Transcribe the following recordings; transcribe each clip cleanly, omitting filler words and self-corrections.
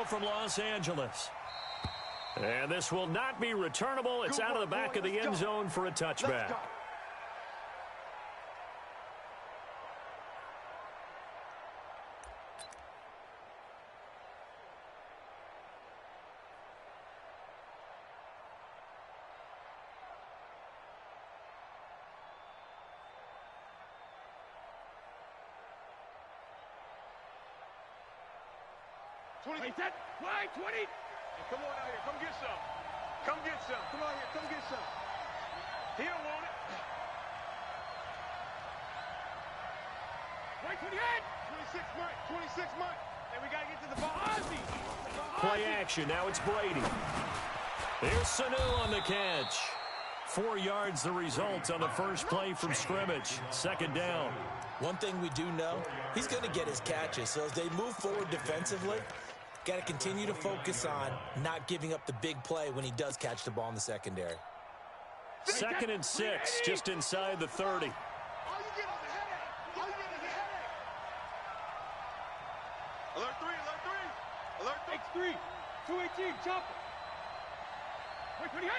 throw from Los Angeles. And this will not be returnable. It's out of the back of the end zone for a touchback. Play 20. Hey, come on out here. Come get some. Come get some. Come on here. Come get some. He don't want it. Wait, 28. 26 months. And we got to get to the ball. Play action. Now it's Brady. Here's Sanu on the catch. 4 yards the result on the first play from scrimmage. Second down. One thing we do know, he's going to get his catches. So as they move forward defensively, got to continue to focus on not giving up the big play when he does catch the ball in the secondary. 2nd and 6, just inside the 30. All you get is a headache. All you get is a headache. Alert 3, alert 3. Alert 3. X3. 218, chop it. Wait, 28.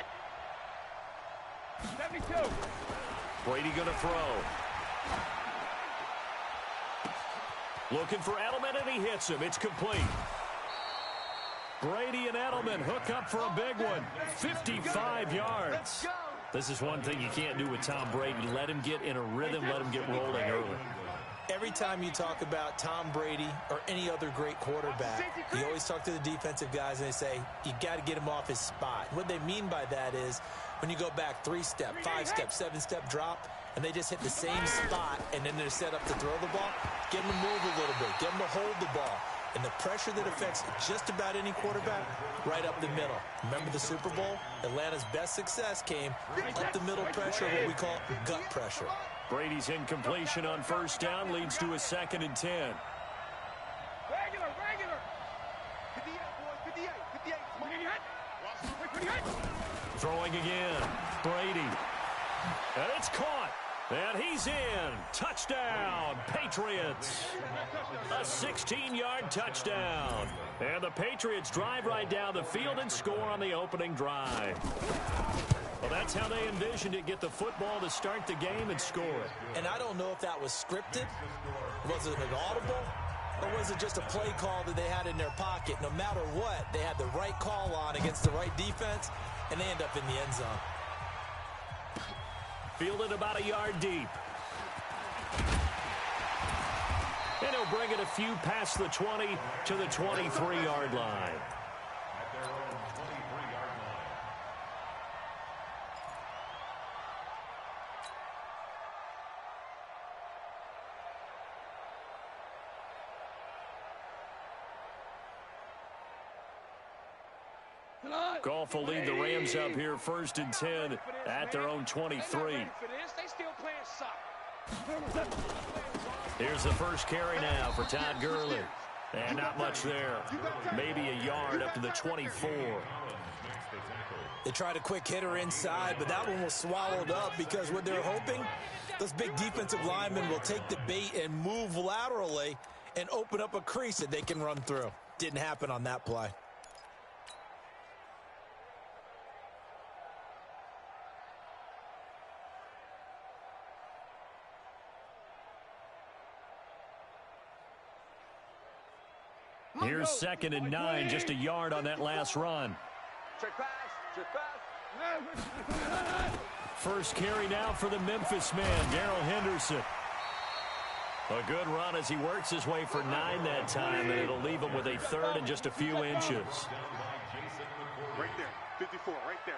72. Brady going to throw. Looking for Edelman, and he hits him. It's complete. Brady and Edelman hook up for a big one. 55 yards. This is one thing you can't do with Tom Brady. Let him get in a rhythm. Let him get rolling early. Every time you talk about Tom Brady or any other great quarterback, you always talk to the defensive guys and they say, you got to get him off his spot. What they mean by that is when you go back 3-step, 5-step, 7-step drop, and they just hit the same spot, and then they're set up to throw the ball, get them to move a little bit, get them to hold the ball. And the pressure that affects just about any quarterback, right up the middle. Remember the Super Bowl? Atlanta's best success came up the middle pressure, what we call gut pressure. Brady's incompletion on first down leads to a 2nd and 10. Regular. 58, boys, 58. Throwing again. Brady. And it's caught. And he's in. Touchdown, Patriots. A 16-yard touchdown. And the Patriots drive right down the field and score on the opening drive. Well, that's how they envisioned it. Get the football to start the game and score it. And I don't know if that was scripted. Was it an audible? Or was it just a play call that they had in their pocket? No matter what, they had the right call on against the right defense, and they end up in the end zone. Fielded about a yard deep. And he'll bring it a few past the 20 to the 23-yard line. Goff will lead the Rams up here 1st and 10 at their own 23. Here's the first carry now for Todd Gurley. And not much there. Maybe a yard up to the 24. They tried a quick hitter inside, but that one was swallowed up because what they're hoping, those big defensive linemen will take the bait and move laterally and open up a crease that they can run through. Didn't happen on that play. Here's 2nd and 9, just a yard on that last run. Check pass. First carry now for the Memphis man, Darrell Henderson. A good run as he works his way for 9 that time, and it'll leave him with a 3rd and just a few inches. Right there. 54. Right there.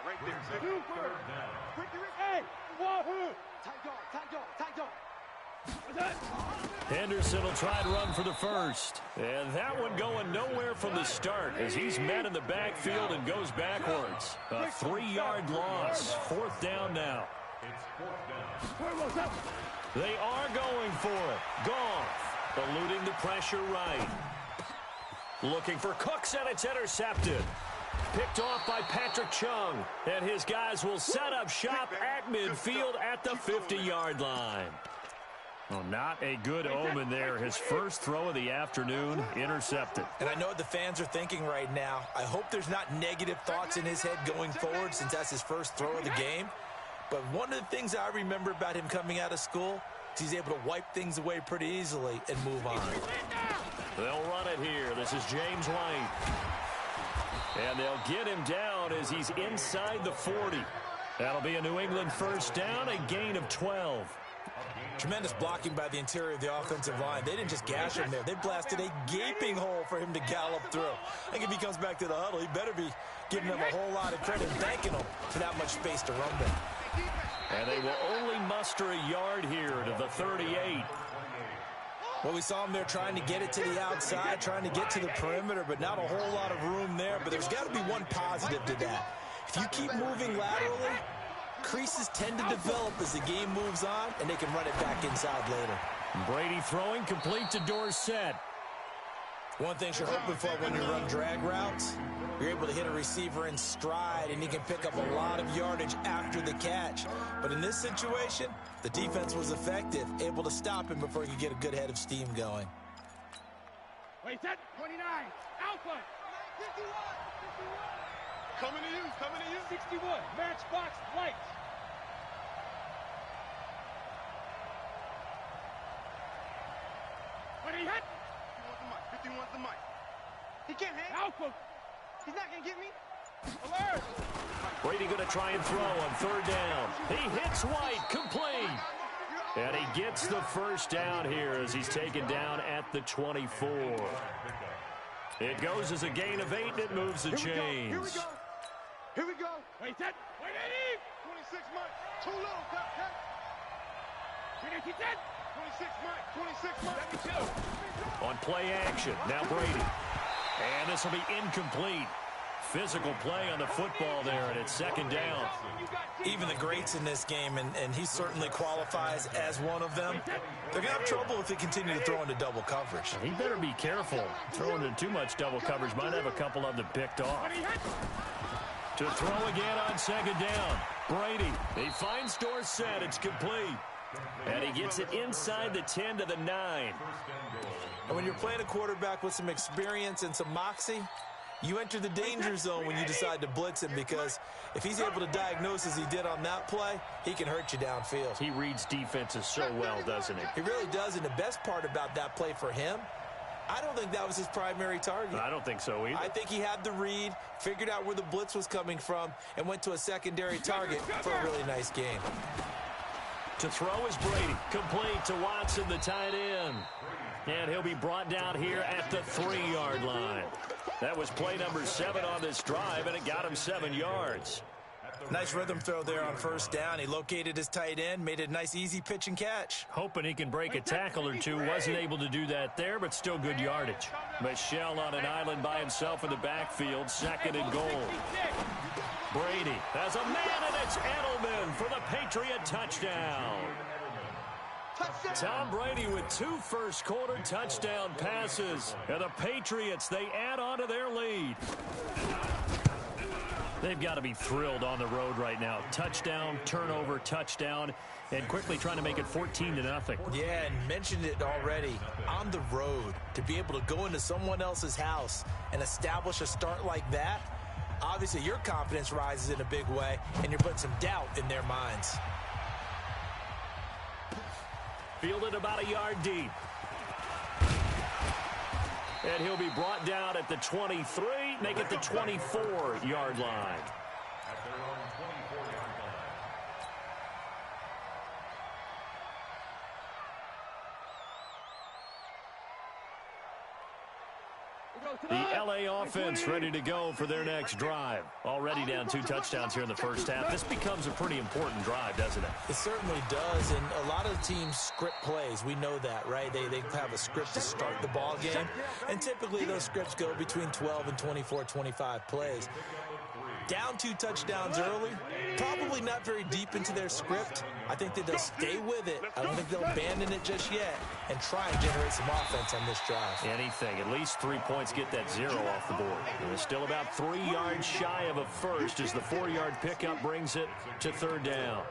Hey, wahoo! Tight dog. Henderson will try and run for the first. And that one going nowhere from the start as he's met in the backfield and goes backwards. A 3-yard loss. 4th down now. They are going for it. Goff eluding the pressure right. Looking for Cooks, and it's intercepted. Picked off by Patrick Chung. And his guys will set up shop at midfield at the 50-yard line. Well, not a good omen there. His first throw of the afternoon intercepted. And I know what the fans are thinking right now. I hope there's not negative thoughts in his head going forward since that's his first throw of the game. But one of the things I remember about him coming out of school is he's able to wipe things away pretty easily and move on. They'll run it here. This is James White. And they'll get him down as he's inside the 40. That'll be a New England first down, a gain of 12. Tremendous blocking by the interior of the offensive line. They didn't just gash him there. They blasted a gaping hole for him to gallop through. I think if he comes back to the huddle, he better be giving them a whole lot of credit, thanking them for that much space to run there. And they will only muster a yard here to the 38. Well, we saw him there trying to get it to the outside, trying to get to the perimeter, but not a whole lot of room there. But there's got to be one positive to that. If you keep moving laterally, creases tend to develop as the game moves on, and they can run it back inside later. Brady throwing complete to Dorsett. One thing you're hoping for when you run drag routes, you're able to hit a receiver in stride, and he can pick up a lot of yardage after the catch. But in this situation, the defense was effective, able to stop him before he could get a good head of steam going. Wait, set 29. Alpha. 51. Coming to you. Coming to you. 61. Matchbox lights. What he hit? 51's the mic. He can't hit. Alpha. He's not going to get me. Alert. Brady going to try and throw on third down. He hits White, complete. And he gets the first down here as he's taken down at the 24. It goes as a gain of 8, and it moves the chains. Here we go. Here we go. Wait, that. Wait, Eddie. 26 months. Too low. Cut. 26 months. 26 months. On play action, now Brady. And this will be incomplete. Physical play on the football there, and it's second down. Even the greats in this game, and he certainly qualifies as one of them, they're going to have trouble if they continue to throw into double coverage. He better be careful. Throwing into too much double coverage might have a couple of them picked off. To throw again on second down. Brady, he finds Dorsett. It's complete. And he gets it inside the 10 to the 9. And when you're playing a quarterback with some experience and some moxie, you enter the danger zone when you decide to blitz him, because if he's able to diagnose as he did on that play, he can hurt you downfield. He reads defenses so well, doesn't he? He really does, and the best part about that play for him, I don't think that was his primary target. I don't think so either. I think he had the read, figured out where the blitz was coming from, and went to a secondary target for a really nice game. To throw is Brady. Complete to Watson, the tight end. And he'll be brought down here at the 3-yard line. That was play number 7 on this drive, and it got him 7 yards. Nice rhythm throw there on first down. He located his tight end, made it a nice easy pitch and catch. Hoping he can break a tackle or two. Wasn't able to do that there, but still good yardage. Michelle on an island by himself in the backfield, second and goal. Brady has a man, and it's Edelman for the Patriot touchdown. Tom Brady with 2 first-quarter touchdown passes. And the Patriots, they add on to their lead. They've got to be thrilled on the road right now. Touchdown, turnover, touchdown, and quickly trying to make it 14-0. Yeah, and mentioned it already. On the road, to be able to go into someone else's house and establish a start like that, obviously your confidence rises in a big way, and you're putting some doubt in their minds. Fielded about a yard deep. And he'll be brought down at the 23, make it the 24-yard line. The LA offense ready to go for their next drive. Already down 2 touchdowns here in the first half. This becomes a pretty important drive, doesn't it? It certainly does, and a lot of teams script plays. We know that, right? They have a script to start the ball game, and typically those scripts go between 12 and 24, 25 plays. Down 2 touchdowns early, probably not very deep into their script. I think that they'll stay with it. I don't think they'll abandon it just yet and try and generate some offense on this drive. Anything. At least 3 points get that 0 off the board. They're still about 3 yards shy of a first as the 4-yard pickup brings it to third down.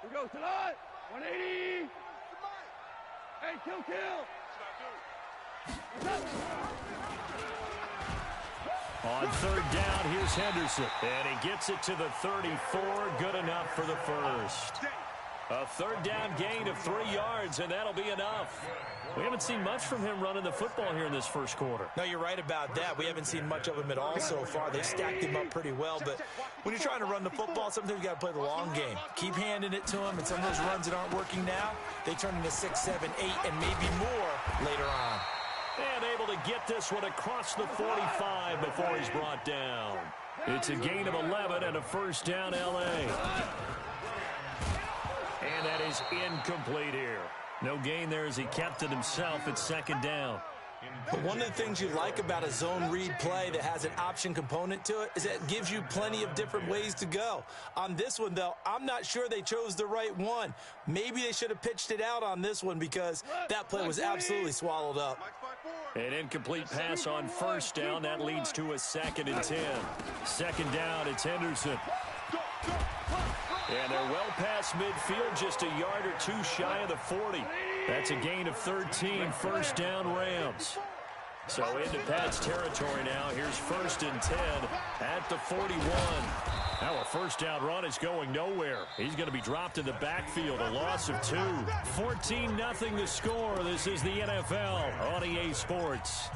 we go, Salon. 180. Hey, kill. On third down, here's Henderson. And he gets it to the 34. Good enough for the first. A third down gain of 3 yards, and that'll be enough. We haven't seen much from him running the football here in this first quarter. No, you're right about that. We haven't seen much of him at all so far. They've stacked him up pretty well, but when you're trying to run the football, sometimes you got to play the long game. Keep handing it to him, and some of those runs that aren't working now, they turn into 6, 7, 8, and maybe more later on. And able to get this one across the 45 before he's brought down. It's a gain of 11 and a first down, L.A. And that is incomplete here. No gain there as he kept it himself at second down. But one of the things you like about a zone read play that has an option component to it is that it gives you plenty of different ways to go. On this one, though, I'm not sure they chose the right one. Maybe they should have pitched it out on this one because that play was absolutely swallowed up. An incomplete pass on first down. That leads to a 2nd and 10. Second down, it's Henderson. And they're well past midfield, just a yard or two shy of the 40. That's a gain of 13, first down Rams. So into Pat's territory now. Here's 1st and 10 at the 41. Now a first down run is going nowhere. He's going to be dropped in the backfield, a loss of 2. 14-0 the score. This is the NFL on EA Sports.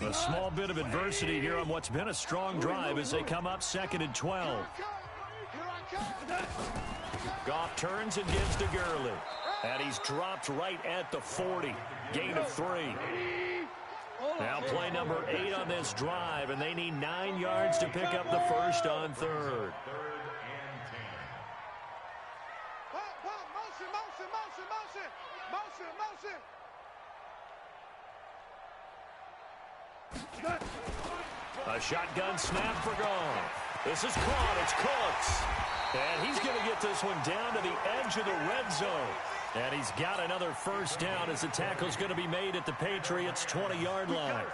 A small bit of adversity here on what's been a strong drive as they come up 2nd and 12. Goff turns and gives to Gurley. And he's dropped right at the 40. Gain of 3. Now play number 8 on this drive, and they need 9 yards to pick up the first on 3rd. A shotgun snap for Goff. This is caught. It's Cooks. And he's going to get this one down to the edge of the red zone. And he's got another first down as the tackle's going to be made at the Patriots' 20-yard line.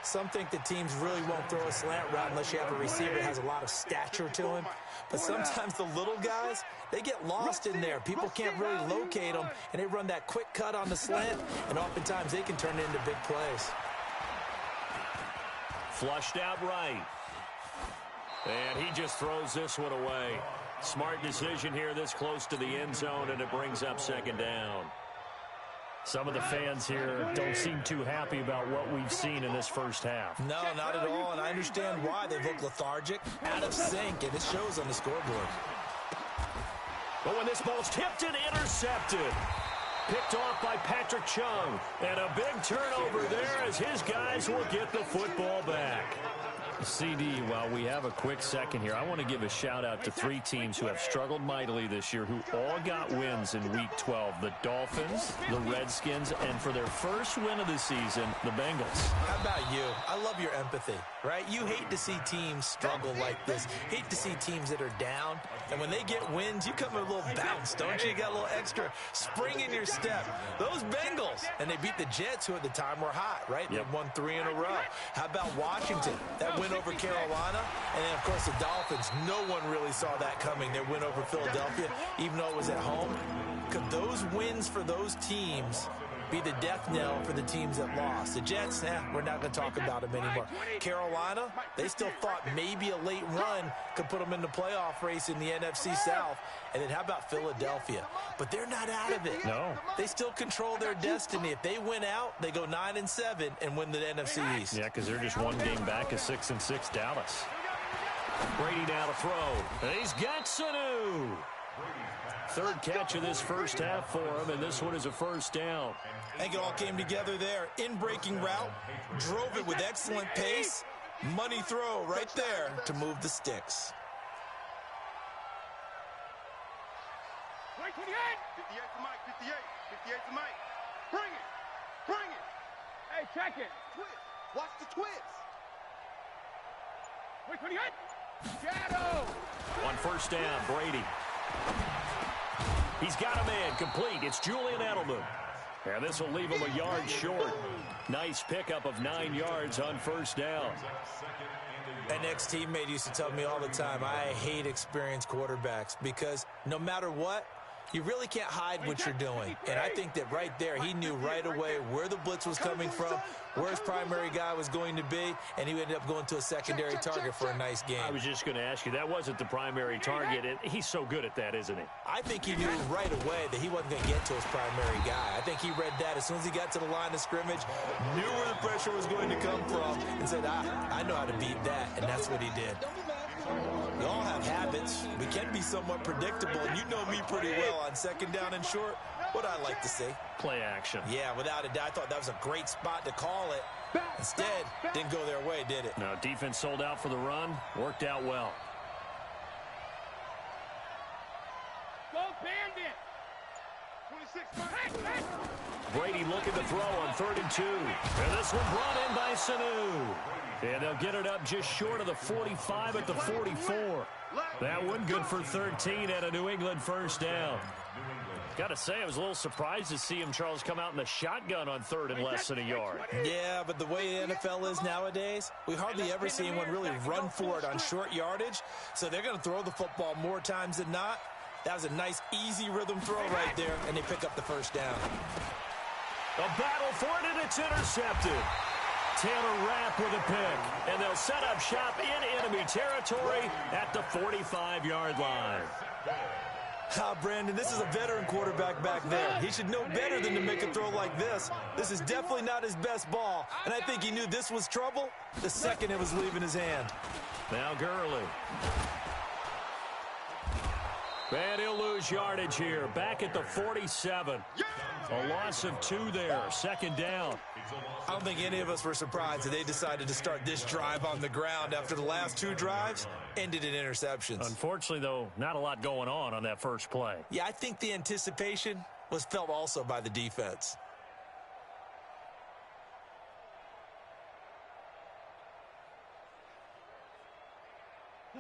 Some think the teams really won't throw a slant route unless you have a receiver that has a lot of stature to him. But sometimes the little guys, they get lost in there. People can't really locate them, and they run that quick cut on the slant, and oftentimes they can turn it into big plays. Flushed out right. And he just throws this one away. Smart decision here this close to the end zone, and it brings up 2nd down. Some of the fans here don't seem too happy about what we've seen in this first half. No, not at all, and I understand why. They've looked lethargic, out of sync, and it shows on the scoreboard. But when this ball's tipped and intercepted, picked off by Patrick Chung, and a big turnover there as his guys will get the football back. CD, while we have a quick second here, I want to give a shout-out to 3 teams who have struggled mightily this year, who all got wins in Week 12. The Dolphins, the Redskins, and for their first win of the season, the Bengals. How about you? I love your empathy, right? You hate to see teams struggle like this. Hate to see teams that are down. And when they get wins, you come with a little bounce, don't you? You got a little extra spring in your step. Those Bengals, and they beat the Jets, who at the time were hot, right? They won 3 in a row. How about Washington? That win over Carolina, and then, of course, the Dolphins. No one really saw that coming. Their win over Philadelphia, even though it was at home. Could those wins for those teams be the death knell for the teams that lost? The Jets, we're not going to talk about them anymore. Carolina, they still thought maybe a late run could put them in the playoff race in the NFC South. And then how about Philadelphia? But they're not out of it. No. They still control their destiny. If they win out, they go 9-7 and win the NFC East. Yeah, because they're just one game back of 6-6 Dallas. Brady now to throw. And he's got Sanu. 3rd catch of this first half for him, and this one is a first down. I think it all came together there. In-breaking route, drove it with excellent pace. Money throw right there to move the sticks. 58 to Mike, 58 to Mike. Bring it. Hey, check it. Watch twist. Wait, what do you got? Shadow. On first down, Brady. He's got a man complete. It's Julian Edelman. And this will leave him a yard short. Nice pickup of 9 yards on first down. An ex-teammate used to tell me all the time, I hate experienced quarterbacks because no matter what, you really can't hide what you're doing. And I think that right there, he knew right away where the blitz was coming from, where his primary guy was going to be, and he ended up going to a secondary target for a nice game. I was just going to ask you, that wasn't the primary target, and he's so good at that, isn't he? I think he knew right away that he wasn't going to get to his primary guy. I think he read that as soon as he got to the line of scrimmage, knew where the pressure was going to come from, and said, I know how to beat that, and that's what he did. We all have habits. We can be somewhat predictable, and you know me pretty well on second down and short. What I like to see. Play action. Yeah, without a doubt. I thought that was a great spot to call it. Instead, didn't go their way, did it? No, defense sold out for the run. Worked out well. Go Bandit. 26 minutes. Brady looking to throw on 3rd and 2. And this one brought in by Sanu. And they'll get it up just short of the 45 at the 44. That one good for 13 at a New England first down. Got to say, I was a little surprised to see him, Charles, come out in the shotgun on 3rd and less than a yard. Yeah, but the way the NFL is nowadays, we hardly ever see anyone really run for it on short yardage. So they're going to throw the football more times than not. That was a nice, easy rhythm throw right there, and they pick up the first down. A battle for it, and it's intercepted. Taylor Rapp with a pick, and they'll set up shop in enemy territory at the 45-yard line. Brandon, this is a veteran quarterback back there. He should know better than to make a throw like this. This is definitely not his best ball, and I think he knew this was trouble the second it was leaving his hand. Now Gurley. And he'll lose yardage here. Back at the 47. A loss of 2 there. Second down. I don't think any of us were surprised that they decided to start this drive on the ground after the last 2 drives ended in interceptions. Unfortunately, though, not a lot going on that first play. Yeah, I think the anticipation was felt also by the defense.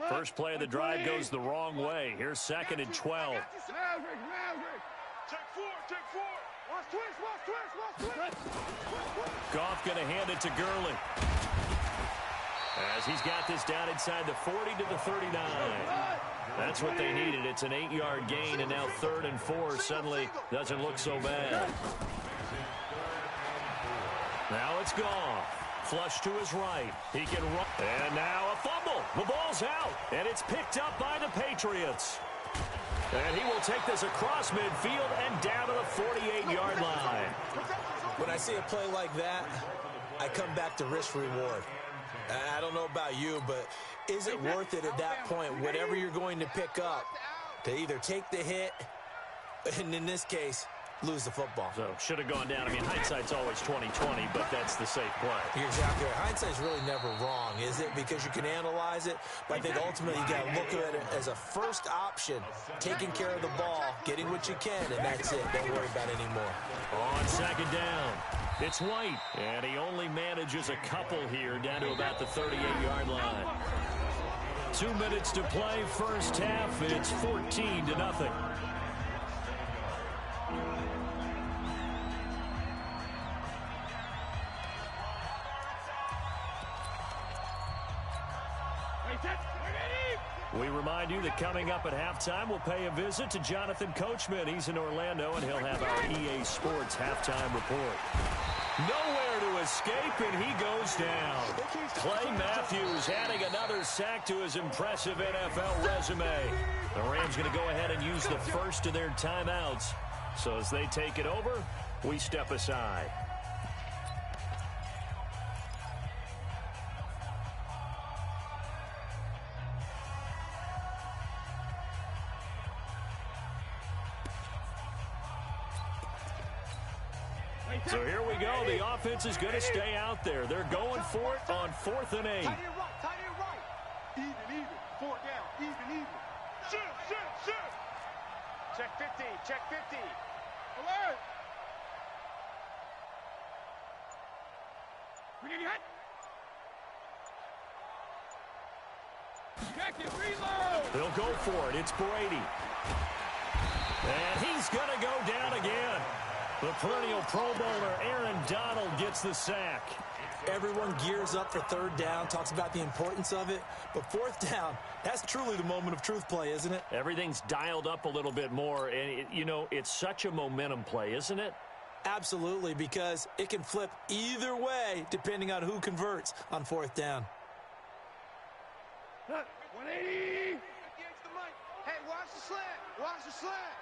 First play of the drive goes the wrong way. Here's 2nd and 12. Maverick. Check 4, check 4. Watch twist. Goff going to hand it to Gurley. As he's got this down inside the 40 to the 39. That's what they needed. It's an 8-yard gain, and now 3rd and 4 suddenly doesn't look so bad. Now it's Goff. Flush to his right. He can run. And now a fumble. The ball's out, and it's picked up by the Patriots. And he will take this across midfield and down to the 48-yard line. When I see a play like that, I come back to risk-reward. I don't know about you, but is it worth it at that point, whatever you're going to pick up, to either take the hit, and in this case, lose the football? So, should have gone down. I mean, hindsight's always 20/20, but that's the safe play. You're exactly right. Hindsight's really never wrong, is it? Because you can analyze it, but I think ultimately you got to look at it as a first option, taking care of the ball, getting what you can, and that's it. Don't worry about it anymore. On 2nd down, it's White, and he only manages a couple here down to about the 38-yard line. 2 minutes to play, first half. It's 14-0. We remind you that coming up at halftime, we'll pay a visit to Jonathan Coachman. He's in Orlando, and he'll have our EA Sports halftime report. Nowhere to escape, and he goes down. Clay Matthews adding another sack to his impressive NFL resume. The Rams going to go ahead and use the first of their timeouts. So as they take it over, we step aside. So here we go. The offense is going to stay out there. They're going for it on 4th and 8. Tight end right. Even. 4 down. Even. Shoot. Check 50. Alert. Check it, reload. They'll go for it. It's Brady. And he's going to go down again. The perennial Pro Bowler Aaron Donald gets the sack. Everyone gears up for third down, talks about the importance of it. But fourth down, that's truly the moment of truth play, isn't it? Everything's dialed up a little bit more. And, it's such a momentum play, isn't it? Absolutely, because it can flip either way depending on who converts on fourth down. 180. Hey, watch the slant. Watch the slant.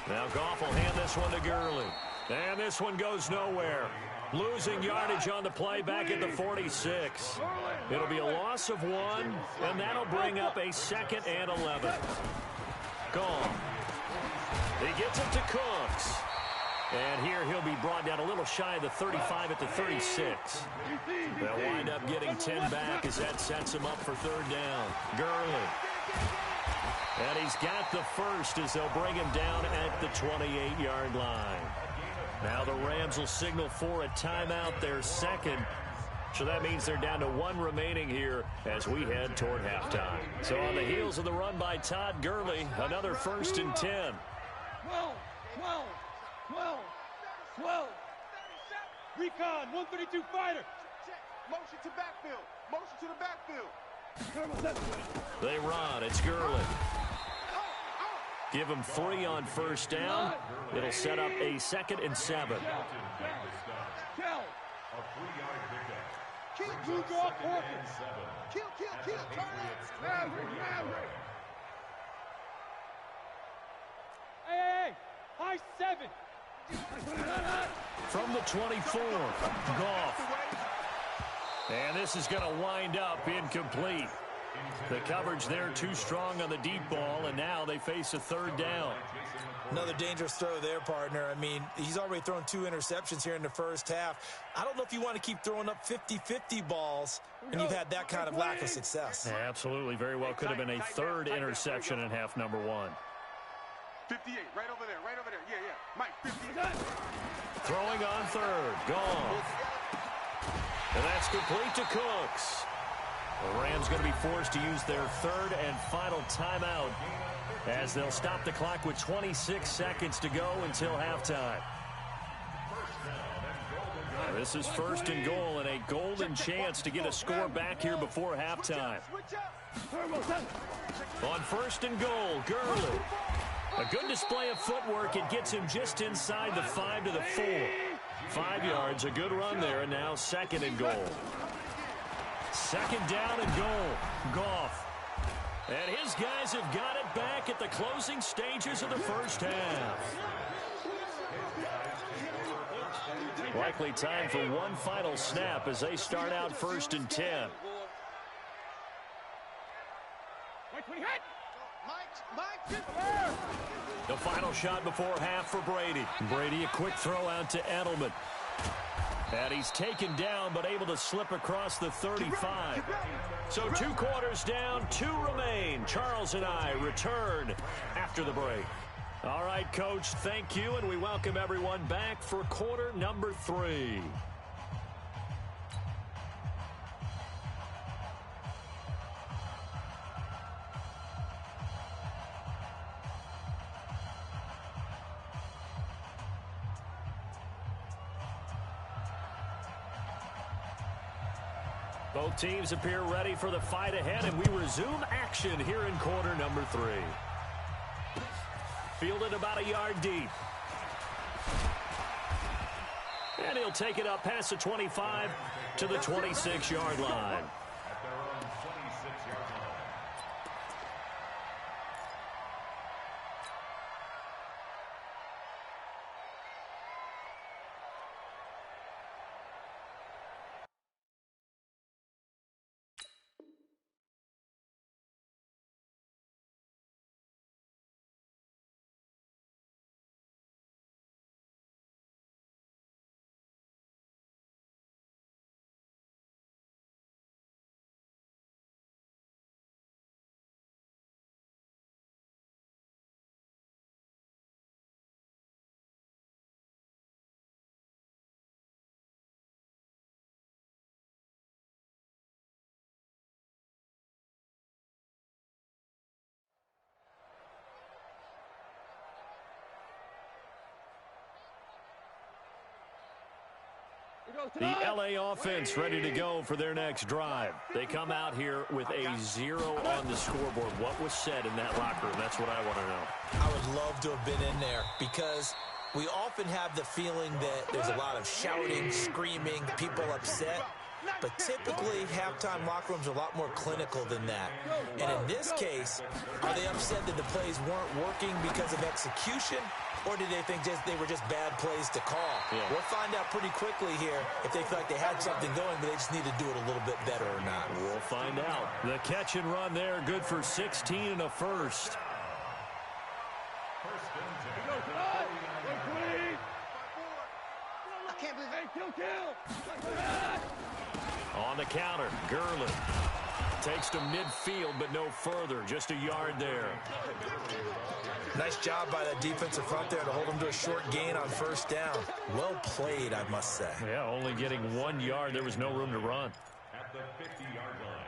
Now Goff will hand this one to Gurley. And this one goes nowhere. Losing yardage on the play back at the 46. It'll be a loss of 1, and that'll bring up a 2nd and 11. Gone. He gets it to Cooks. And here he'll be brought down a little shy of the 35 at the 36. They'll wind up getting 10 back as that sets him up for third down. Gurley. And he's got the first as they'll bring him down at the 28-yard line. Now the Rams will signal for a timeout, their second. So that means they're down to 1 remaining here as we head toward halftime. So on the heels of the run by Todd Gurley, another 1st and 10. 12. Recon, 132 fighter. Motion to backfield. Motion to the backfield. They run. It's Gurley. Give him 3 on first down. It'll set up a 2nd and 7. Kill. Kill. Kill. Turn it. Maverick. Hey. High 7. From the 24, Goff. And this is going to wind up incomplete. The coverage there too strong on the deep ball, and now they face a third down. Another dangerous throw there, partner. I mean, he's already thrown 2 interceptions here in the first half. I don't know if you want to keep throwing up 50-50 balls when you've had that kind of lack of success. Absolutely. Very well could have been a 3rd interception in half number 1. 58, right over there. Yeah. Mike, 58. Throwing on 3rd. Gone. And that's complete to Cooks. The Rams going to be forced to use their 3rd and final timeout as they'll stop the clock with 26 seconds to go until halftime. This is 1st and goal and a golden chance to get a score back here before halftime. On 1st and goal, Gurley. A good display of footwork. It gets him just inside the 5 to the 4. 5 yards, a good run there, and now 2nd and goal. 2nd down and goal. Goff. And his guys have got it back at the closing stages of the first half. Likely time for one final snap as they start out 1st and 10. The final shot before half for Brady. Brady, a quick throw out to Edelman. And he's taken down, but able to slip across the 35. So 2 quarters down, 2 remain. Charles and I return after the break. All right, Coach, thank you, and we welcome everyone back for quarter number 3. Both teams appear ready for the fight ahead, and we resume action here in quarter number 3. Fielded about a yard deep. And he'll take it up past the 25 to the 26-yard line. The LA offense ready to go for their next drive. They come out here with a 0 on the scoreboard. What was said in that locker room? That's what I want to know. I would love to have been in there because we often have the feeling that there's a lot of shouting, screaming, people upset. But typically, halftime locker rooms are a lot more clinical than that. And in this case, are they upset that the plays weren't working because of execution? Or did they think they were just bad plays to call? Yeah. We'll find out pretty quickly here if they feel like they had something going, but they just need to do it a little bit better or not. We'll find out. The catch and run there, good for 16 and a first. On the counter, Gurley takes to midfield, but no further. Just a yard there. Nice job by that defensive front there to hold them to a short gain on first down. Well played, I must say. Yeah, only getting 1 yard. There was no room to run. At the 50-yard line.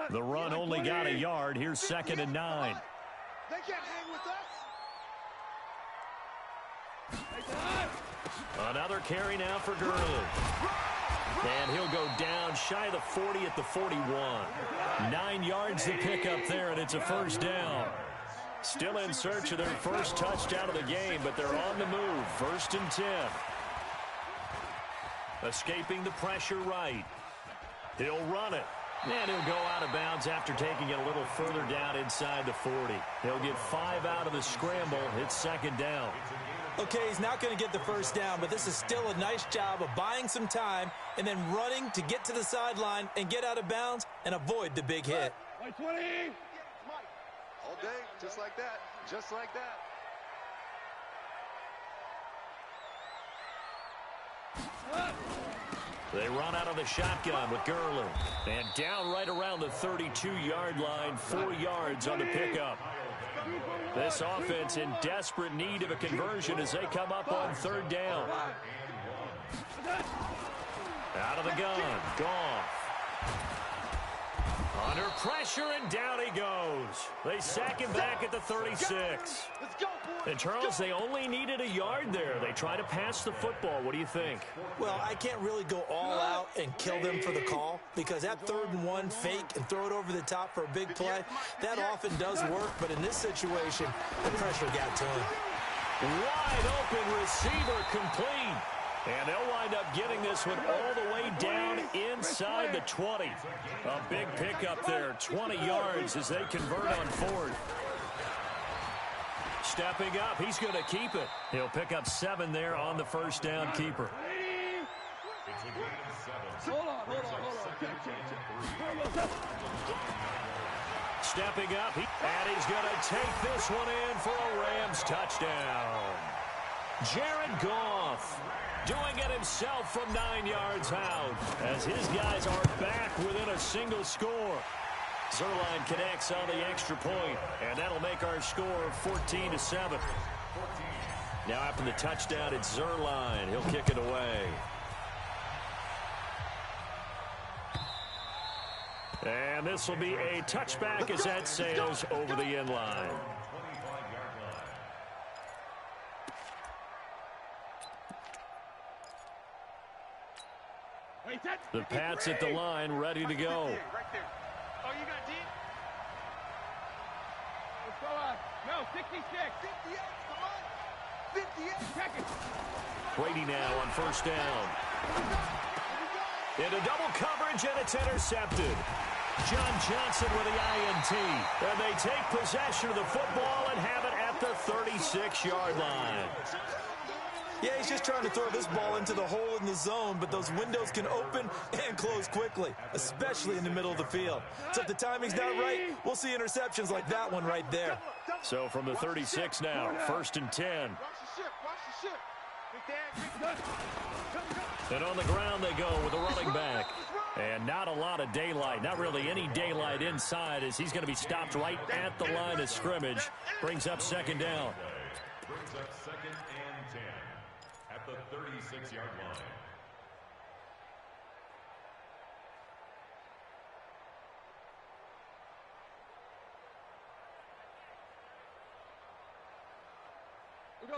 The run only got a yard. Here's 2nd and 9. They can't hang with us. Another carry now for Gurley. And he'll go down shy of the 40 at the 41. 9 yards to pick up there, and it's a first down. Still in search of their first touchdown of the game, but they're on the move. 1st and 10. Escaping the pressure right. He'll run it. And he'll go out of bounds after taking it a little further down inside the 40. He'll get 5 out of the scramble. It's 2nd down. Okay, he's not going to get the first down, but this is still a nice job of buying some time and then running to get to the sideline and get out of bounds and avoid the big hit. 20. All day, just like that. Just like that. They run out of the shotgun with Gurley. And down right around the 32-yard line, 4 yards on the pickup. This offense in desperate need of a conversion as they come up on 3rd down. Out of the gun, Goff. Under pressure, and down he goes. They sack him back at the 36. And, Charles, they only needed a yard there. They try to pass the football. What do you think? Well, I can't really go all out and kill them for the call because that 3rd and 1 fake and throw it over the top for a big play, that often does work. But in this situation, the pressure got to him. Wide open receiver complete. And they'll wind up getting this one all the way down inside the 20. A big pickup there, 20 yards as they convert on 4th. Stepping up, he's going to keep it. He'll pick up 7 there on the first down keeper. Hold on. Stepping up, and he's going to take this one in for a Rams touchdown. Jared Goff doing it himself from 9 yards out as his guys are back within a single score. Zerline connects on the extra point, and that'll make our score 14-7. Now after the touchdown, it's Zerline. He'll kick it away. And this will be a touchback as that sails over the end line. The Pats at the line, ready to go. Right there. Oh, you got deep? Let's go on. No, 66. 58, come on. 58. Check it. Brady now on first down. Into double coverage, and it's intercepted. John Johnson with the INT. And they take possession of the football and have it at the 36-yard line. Yeah, he's just trying to throw this ball into the hole in the zone, but those windows can open and close quickly, especially in the middle of the field. So if the timing's not right, we'll see interceptions like that one right there. So from the 36 now, 1st and 10. Watch the ship. And on the ground they go with a running back. And not a lot of daylight, not really any daylight inside as he's going to be stopped right at the line of scrimmage. Brings up 2nd down. Brings up 2nd and 10 at the 36-yard line.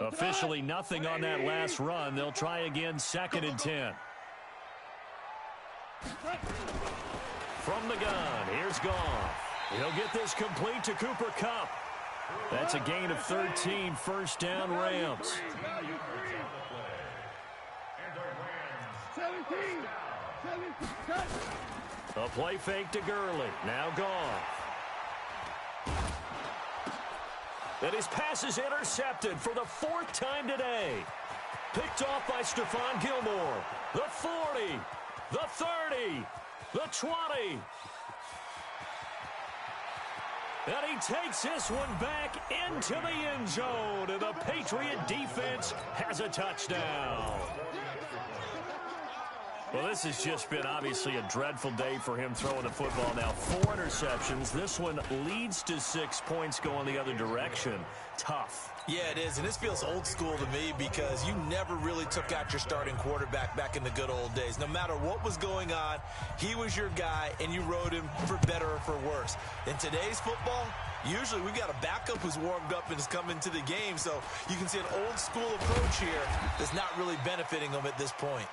Officially nothing on that last run. They'll try again, 2nd and 10. From the gun, here's Goff. He'll get this complete to Cooper Kupp. That's a gain of 13, 1st down Rams. 17. A play fake to Gurley. Now Goff. And his pass is intercepted for the 4th time today. Picked off by Stephon Gilmore. The 40, the 30, the 20. And he takes this one back into the end zone. And the Patriot defense has a touchdown. Well, this has just been obviously a dreadful day for him throwing the football. Now 4 interceptions. This one leads to 6 points going the other direction. Tough. Yeah, it is, and this feels old school to me because you never really took out your starting quarterback back in the good old days. No matter what was going on, he was your guy, and you rode him for better or for worse. In today's football, usually we got a backup who's warmed up and is coming to the game, so you can see an old school approach here that's not really benefiting them at this point.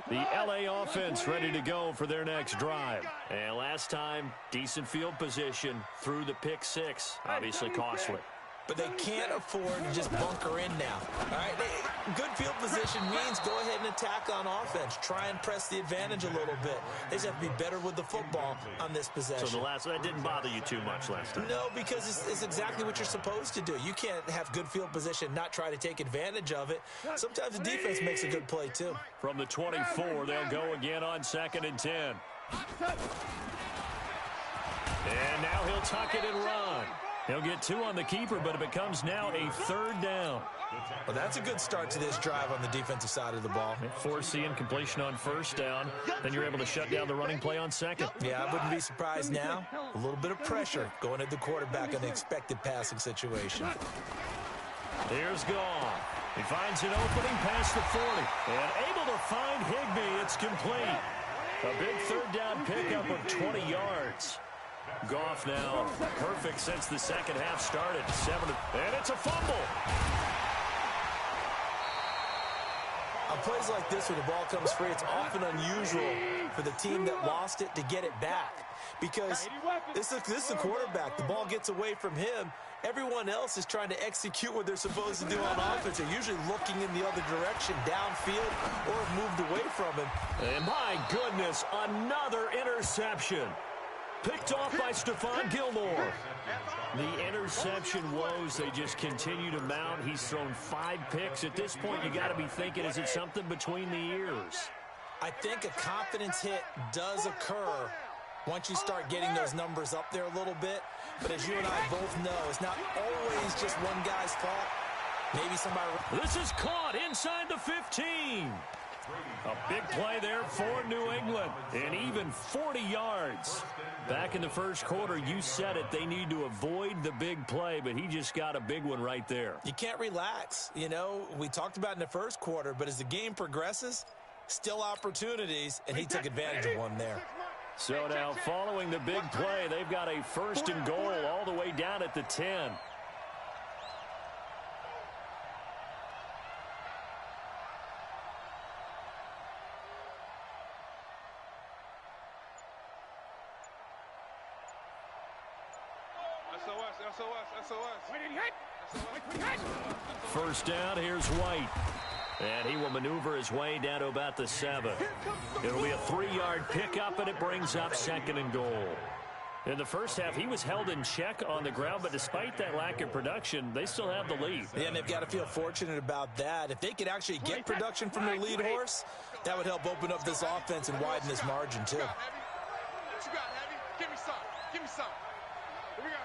The LA offense ready to go for their next drive. And last time, decent field position through the pick 6. Obviously costly. But they can't afford to just bunker in now. All right, good field position means go ahead and attack on offense. Try and press the advantage a little bit. They just have to be better with the football on this possession. So that didn't bother you too much last time? No, because it's exactly what you're supposed to do. You can't have good field position, not try to take advantage of it. Sometimes the defense makes a good play, too. From the 24, they'll go again on 2nd and 10. And now he'll tuck it and run. He'll get 2 on the keeper, but it becomes now a 3rd down. Well, that's a good start to this drive on the defensive side of the ball. Forcing completion on 1st down. Then you're able to shut down the running play on 2nd. Yeah, I wouldn't be surprised now. A little bit of pressure going at the quarterback in the expected passing situation. Here's Goff. He finds an opening past the 40. And able to find Higbee. It's complete. A big 3rd down pickup of 20 yards. Goff now perfect since the 2nd half started. And it's a fumble. On plays like this where the ball comes free, it's often unusual for the team that lost it to get it back. Because this is the quarterback. The ball gets away from him. Everyone else is trying to execute what they're supposed to do on offense. They're usually looking in the other direction, downfield, or have moved away from him. And my goodness, another interception. Picked off by Stephon Gilmore. The interception woes, they just continue to mount. He's thrown 5 picks. At this point, you got to be thinking, is it something between the ears? I think a confidence hit does occur once you start getting those numbers up there a little bit. But as you and I both know, it's not always just one guy's fault. Maybe somebody... This is caught inside the 15. A big play there for New England. And even 40 yards. Back in the 1st quarter, you said it. They need to avoid the big play, but he just got a big one right there. You can't relax. You know, we talked about in the 1st quarter, but as the game progresses, still opportunities, and he took advantage of one there. So now, following the big play, they've got a 1st and goal all the way down at the 10. First down, here's White. And he will maneuver his way down to about the 7. It'll be a 3-yard pickup, and it brings up 2nd and goal. In the 1st half, he was held in check on the ground, but despite that lack of production, they still have the lead. Yeah, and they've got to feel fortunate about that. If they could actually get production from their lead horse, that would help open up this offense and widen this margin, too. What you got, Heavy? Give me some. Give me some. Here we go.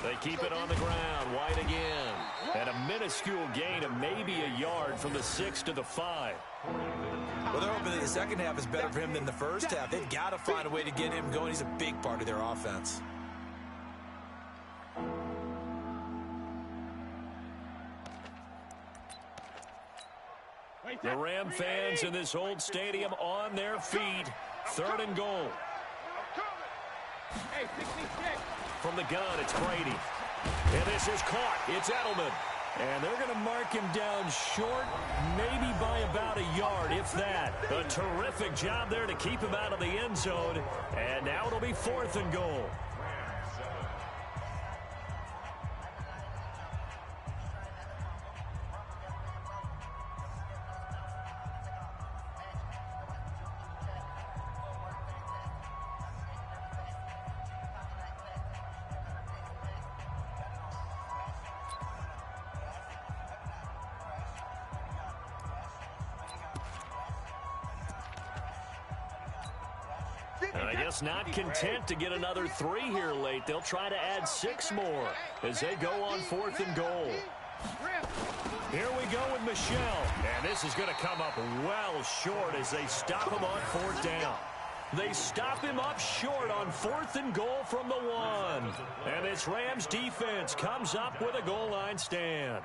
They keep it on the ground. White again. And a minuscule gain of maybe a yard from the 6 to the 5. Well, they're hoping that the second half is better for him than the first half. They've got to find a way to get him going. He's a big part of their offense. The Ram fans in this old stadium on their feet. 3rd and goal. Hey, 66. From the gun, it's Brady. And this is caught. It's Edelman. And they're going to mark him down short, maybe by about a yard, if that. A terrific job there to keep him out of the end zone. And now it'll be 4th and goal. I guess not content to get another 3 here late. They'll try to add 6 more as they go on 4th and goal. Here we go with Michelle. And this is going to come up well short as they stop him on 4th down. They stop him up short on 4th and goal from the 1. And this Rams defense comes up with a goal line stand.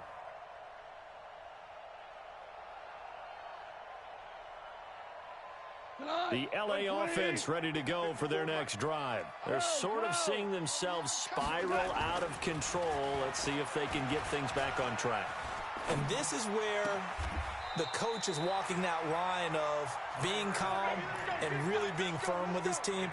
The LA offense ready to go for their next drive. They're sort of seeing themselves spiral out of control. Let's see if they can get things back on track. And this is where the coach is walking that line of being calm and really being firm with his team.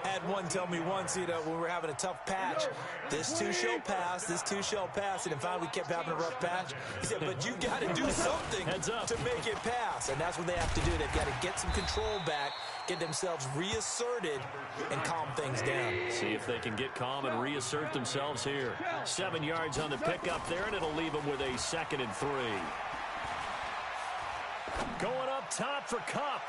Had one tell me once, when we were having a tough patch, this too shall pass, this too shall pass. And finally we kept having a rough patch. He said, but you got to do something to make it pass. And that's what they have to do. They've got to get some control back, get themselves reasserted, and calm things down. See if they can get calm and reassert themselves here. 7 yards on the pickup there, and it'll leave them with a 2nd and 3. Going up top for Kupp.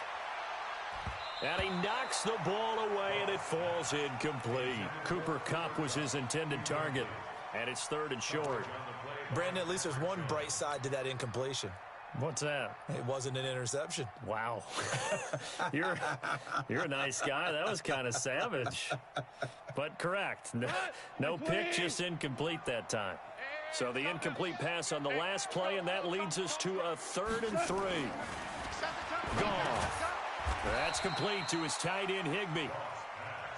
And he knocks the ball away, and it falls incomplete. Cooper Kupp was his intended target, and it's 3rd and short. Brandon, at least there's one bright side to that incompletion. What's that? It wasn't an interception. Wow. You're a nice guy. That was kind of savage. But correct. No pick, just incomplete that time. So the incomplete pass on the last play, and that leads us to a 3rd and 3. Goff. That's complete to his tight end, Higbee.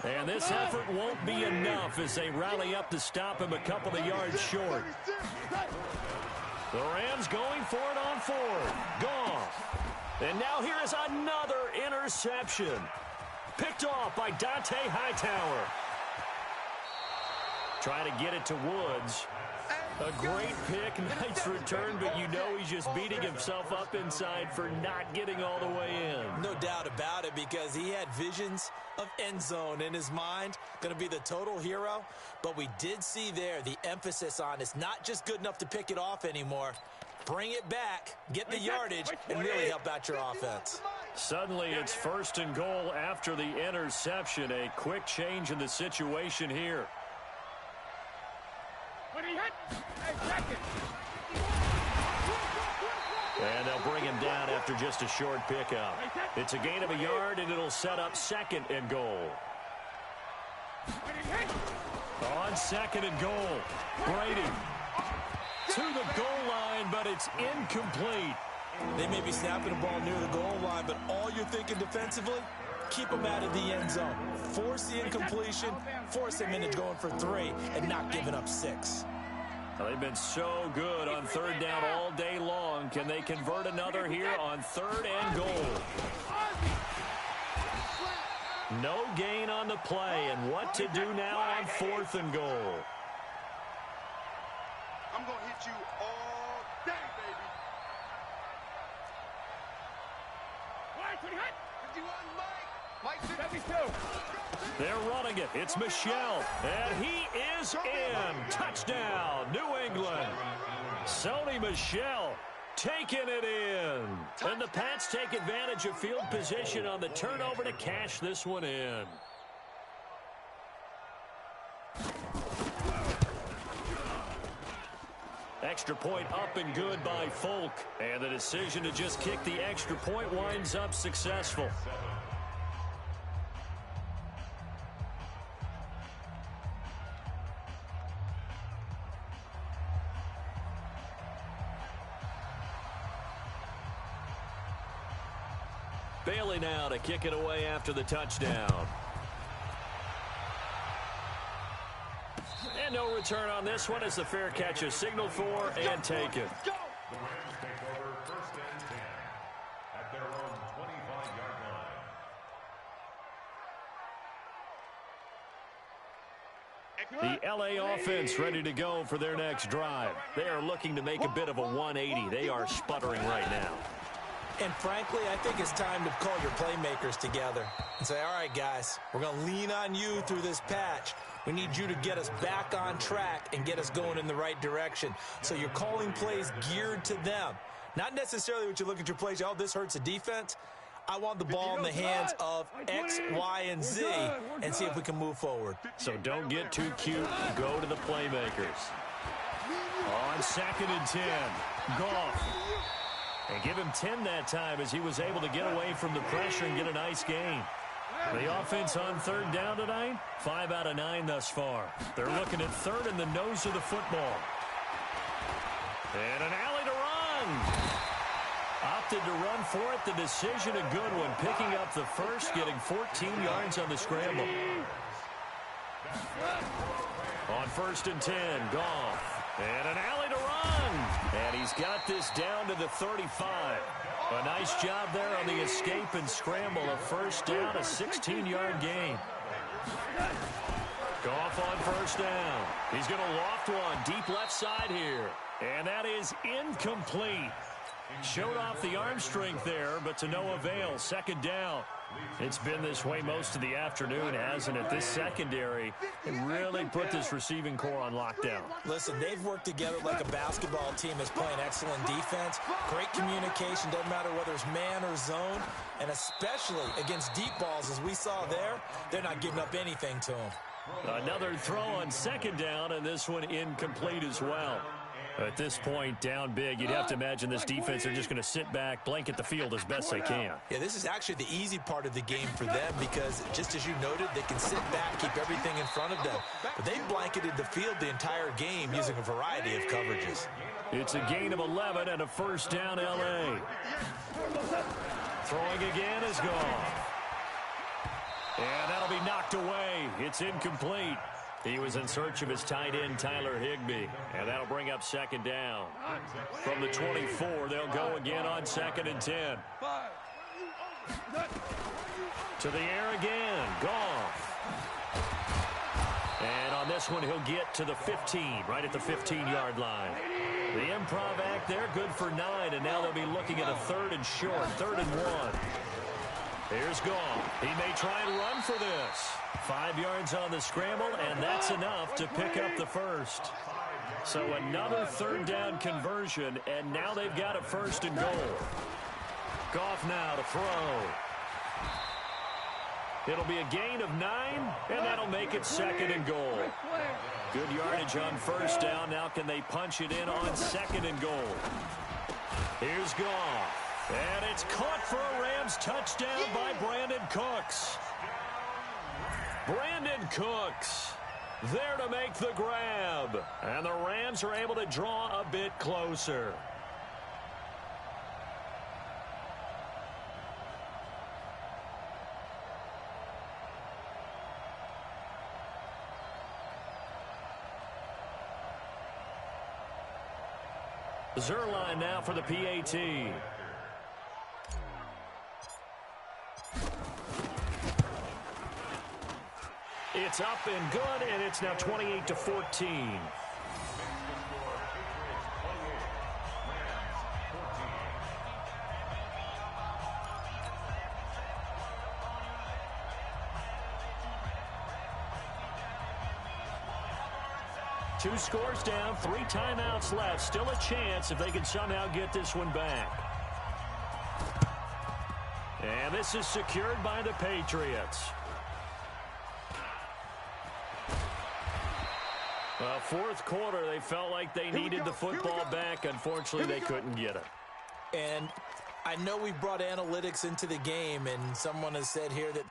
And this effort won't be enough as they rally up to stop him a couple of yards short. The Rams going for it on 4th. Goff. And now here is another interception. Picked off by Dante Hightower. Try to get it to Woods. A great pick, nice return, but you know he's just beating himself up inside for not getting all the way in. No doubt about it, because he had visions of end zone in his mind, going to be the total hero. But we did see there the emphasis on it's not just good enough to pick it off anymore. Bring it back, get the yardage, and really help out your offense. Suddenly it's 1st and goal after the interception. A quick change in the situation here. And they'll bring him down after just a short pickup. It's a gain of a yard, and it'll set up 2nd and goal. On 2nd and goal, Brady to the goal line, but it's incomplete. They may be snapping the ball near the goal line, but all you're thinking defensively, keep them out of the end zone. Force the incompletion, force them into going for 3, and not giving up 6. Well, they've been so good on 3rd down all day long. Can they convert another here on 3rd and goal? No gain on the play, and what to do now on 4th and goal? I'm going to hit you all day, baby. They're running it. It's Michelle, and he is in. Touchdown, New England. Sony Michel taking it in. And the Pats take advantage of field position on the turnover to cash this one in. extra point up and good by Folk. And the decision to just kick the extra point winds up successful. Bailey now to kick it away after the touchdown. And no return on this one as the fair catch is signaled for and taken. The Rams take over 1st and 10 at their own 25-yard line. The LA offense ready to go for their next drive. They are looking to make a bit of a 180. They are sputtering right now. And frankly, I think it's time to call your playmakers together and say, all right, guys, we're going to lean on you through this patch. We need you to get us back on track and get us going in the right direction. So you're calling plays geared to them. Not necessarily what you look at your plays, oh, this hurts the defense. I want the ball in the hands of X, Y, and Z and see if we can move forward. So don't get too cute. Go to the playmakers. On 2nd and 10, Goff. And give him 10 that time as he was able to get away from the pressure and get a nice gain. The offense on 3rd down tonight, 5 out of 9 thus far. They're looking at 3rd in the nose of the football. And an alley to run. Opted to run for it. The decision a good one. Picking up the first, getting 14 yards on the scramble. On 1st and 10, Goff. And an alley to run. And he's got this down to the 35. A nice job there on the escape and scramble. A 1st down, a 16-yard gain. Goff on 1st down. He's going to loft one deep left side here. And that is incomplete. Showed off the arm strength there, but to no avail. 2nd down. It's been this way most of the afternoon, hasn't it? This secondary can really put this receiving core on lockdown. Listen, they've worked together like a basketball team that's playing excellent defense. Great communication, doesn't matter whether it's man or zone. And especially against deep balls, as we saw there, they're not giving up anything to them. Another throw on 2nd down, and this one incomplete as well. At this point, down big, you'd have to imagine this defense are just going to sit back, blanket the field as best they can. Yeah, this is actually the easy part of the game for them because, just as you noted, they can sit back, keep everything in front of them. But they've blanketed the field the entire game using a variety of coverages. It's a gain of 11 and a 1st down, L.A. Throwing again is gone. And that'll be knocked away. It's incomplete. He was in search of his tight end, Tyler Higbee. And that'll bring up 2nd down. From the 24, they'll go again on 2nd and 10. To the air again. Goff. And on this one, he'll get to the 15, right at the 15-yard line. The improv act there, good for 9. And now they'll be looking at a 3rd and short, 3rd and 1. Here's Goff. He may try and run for this. 5 yards on the scramble, and that's enough to pick up the first. So another 3rd down conversion, and now they've got a 1st and goal. Goff now to throw. It'll be a gain of 9, and that'll make it 2nd and goal. Good yardage on 1st down. Now can they punch it in on 2nd and goal? Here's Goff. And it's caught for a Rams touchdown by Brandon Cooks. Brandon Cooks there to make the grab. And the Rams are able to draw a bit closer. Zerline now for the PAT. It's up and good, and it's now 28-14. Two scores down, 3 timeouts left. Still a chance if they can somehow get this one back. And this is secured by the Well, fourth quarter, they felt like they needed the football back. Unfortunately, they couldn't get it. And I know we brought analytics into the game, and someone has said here that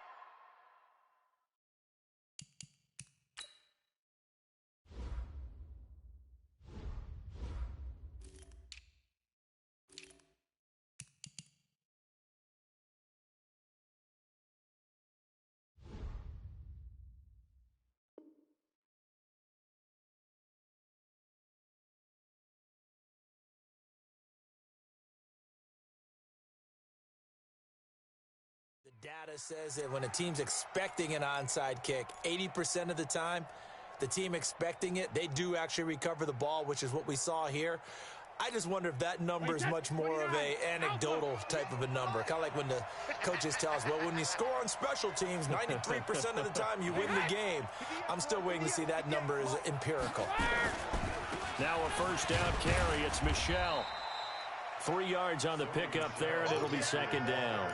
the data says that when a team's expecting an onside kick, 80% of the time, the team expecting it, they do actually recover the ball, which is what we saw here. I just wonder if that number is much more of a anecdotal type of a number. Kind of like when the coaches tell us, well, when you score on special teams, 93% of the time you win the game. I'm still waiting to see that number is empirical. Now a first down carry. It's Michel. 3 yards on the pickup there, and it'll be second down.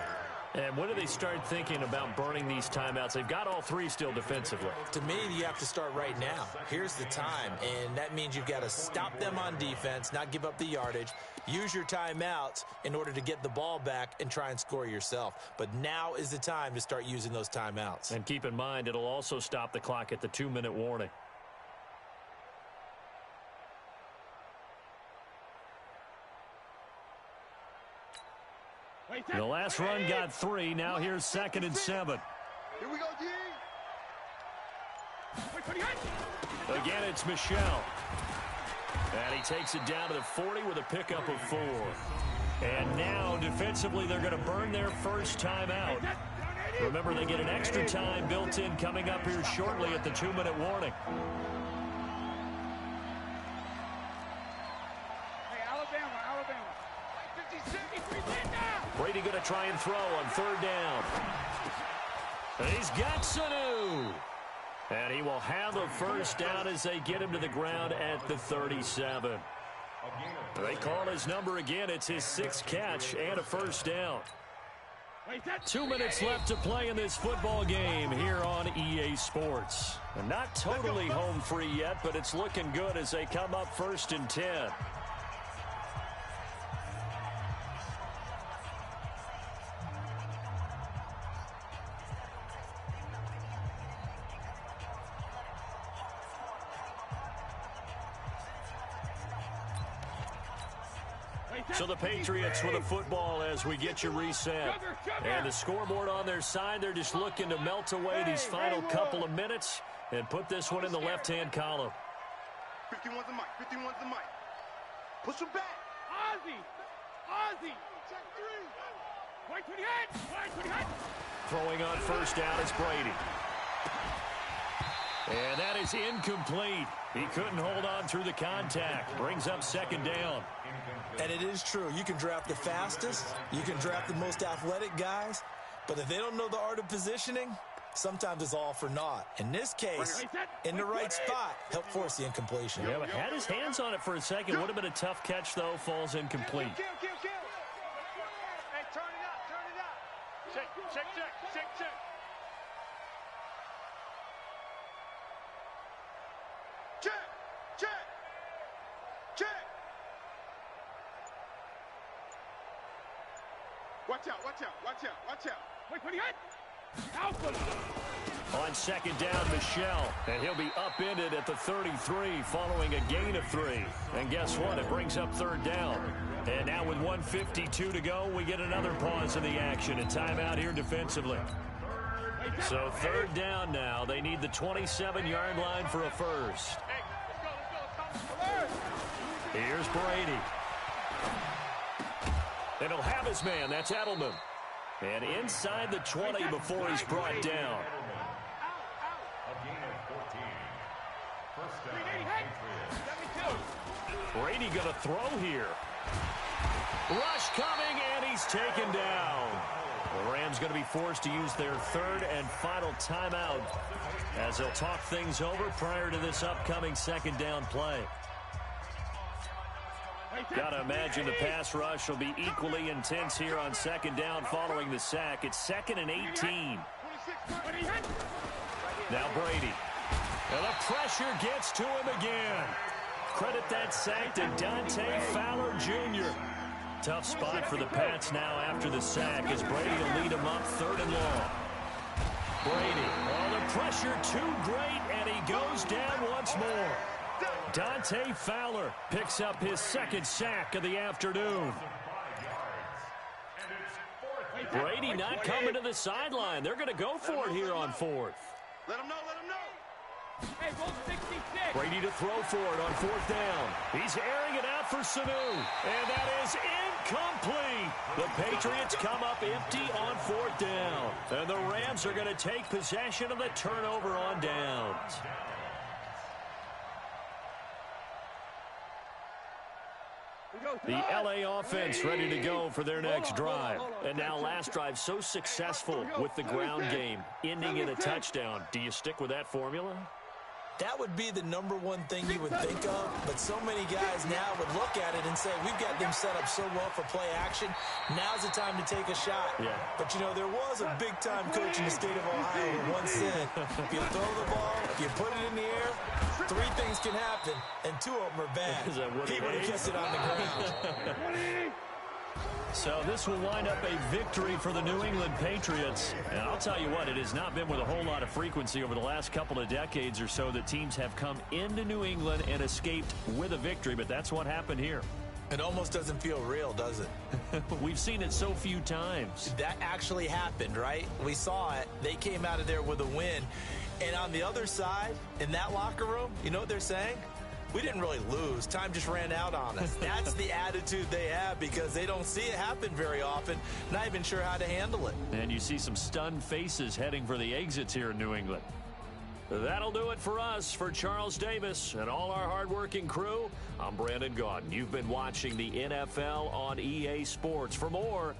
And when do they start thinking about burning these timeouts? They've got all 3 still defensively. To me, you have to start right now. Here's the time, and that means you've got to stop them on defense, not give up the yardage, use your timeouts in order to get the ball back and try and score yourself. But now is the time to start using those timeouts. And keep in mind, it'll also stop the clock at the 2-minute warning. The last run got 3. Now here's 2nd and 7. Here we go, D. Again, it's Michel. And he takes it down to the 40 with a pickup of 4. And now, defensively, they're going to burn their first timeout. Remember, they get an extra time built in coming up here shortly at the 2-minute warning. Brady going to try and throw on 3rd down. And he's got Sanu. And he will have the first down as they get him to the ground at the 37. They call his number again. It's his 6th catch and a first down. 2 minutes left to play in this football game here on EA Sports. And not totally home free yet, but it's looking good as they come up 1st and 10. So the Patriots with a football as we get you reset. And the scoreboard on their side, they're just looking to melt away these final couple of minutes and put this one in the left-hand column. 51's the mic. 51's the mic. Push him back. Ozzy. Check 3. Right to the head. Throwing on first down is Brady. And that is incomplete. He couldn't hold on through the contact. Brings up 2nd down. And it is true. You can draft the fastest. You can draft the most athletic guys. But if they don't know the art of positioning, sometimes it's all for naught. In this case, in the right spot, help force the incompletion. Yeah, but had his hands on it for a second. Would have been a tough catch, though. Falls incomplete. Kill. Hey, turn it up. Check. Watch out. Wait, what do you got? On 2nd down, Michel. And he'll be upended at the 33 following a gain of 3. And guess what? It brings up 3rd down. And now with 1:52 to go, we get another pause in the action. A timeout here defensively. So 3rd down now. They need the 27-yard line for a first. Here's Brady. And he'll have his man. That's Edelman. And inside the 20 before he's brought down. A gain of 14. First down, Brady going to throw here. Rush coming, and he's taken down. The Rams going to be forced to use their 3rd and final timeout as they'll talk things over prior to this upcoming 2nd down play. Got to imagine the pass rush will be equally intense here on 2nd down following the sack. It's 2nd and 18. Now Brady. And the pressure gets to him again. Credit that sack to Dante Fowler Jr. Tough spot for the Pats now after the sack as Brady will lead them up 3rd and long. Brady, oh, the pressure too great, and he goes down once more. Dante Fowler picks up his 2nd sack of the afternoon. Brady not coming to the sideline. They're going to go for it here on 4th. Let him know, let him know. Hey, roll 66. Brady to throw for it on 4th down. He's airing it out for Sanu, and that is incomplete. The Patriots come up empty on 4th down, and the Rams are going to take possession of the turnover on downs. The LA offense ready to go for their next drive. And now last drive so successful with the ground game, ending in a touchdown. Do you stick with that formula? That would be the #1 thing you would think of, but so many guys now would look at it and say, we've got them set up so well for play action. Now's the time to take a shot. Yeah. But, you know, there was a big-time coach in the state of Ohio who once said, if you throw the ball, if you put it in the air, 3 things can happen, and 2 of them are bad. Is that what he would have kept it on the ground. So this will wind up a victory for the New England Patriots. And I'll tell you what, it has not been with a whole lot of frequency over the last couple of decades or so that teams have come into New England and escaped with a victory, but that's what happened here. It almost doesn't feel real, does it? We've seen it so few times. That actually happened, right? We saw it. They came out of there with a win. And on the other side, in that locker room, you know what they're saying? We didn't really lose. Time just ran out on us. That's the attitude they have because they don't see it happen very often, not even sure how to handle it. And you see some stunned faces heading for the exits here in New England. That'll do it for us. For Charles Davis and all our hardworking crew, I'm Brandon Gaudin. You've been watching the NFL on EA Sports. For more,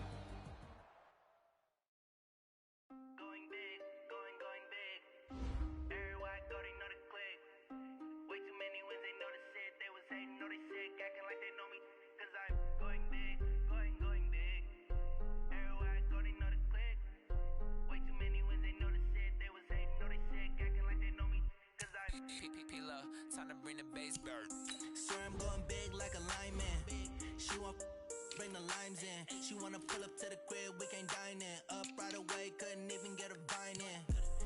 time to bring the bass bird. Swear I'm going big like a lineman. She want bring the limes in. She wanna pull up to the crib, we can't dine in. Up right away, couldn't even get a vine in.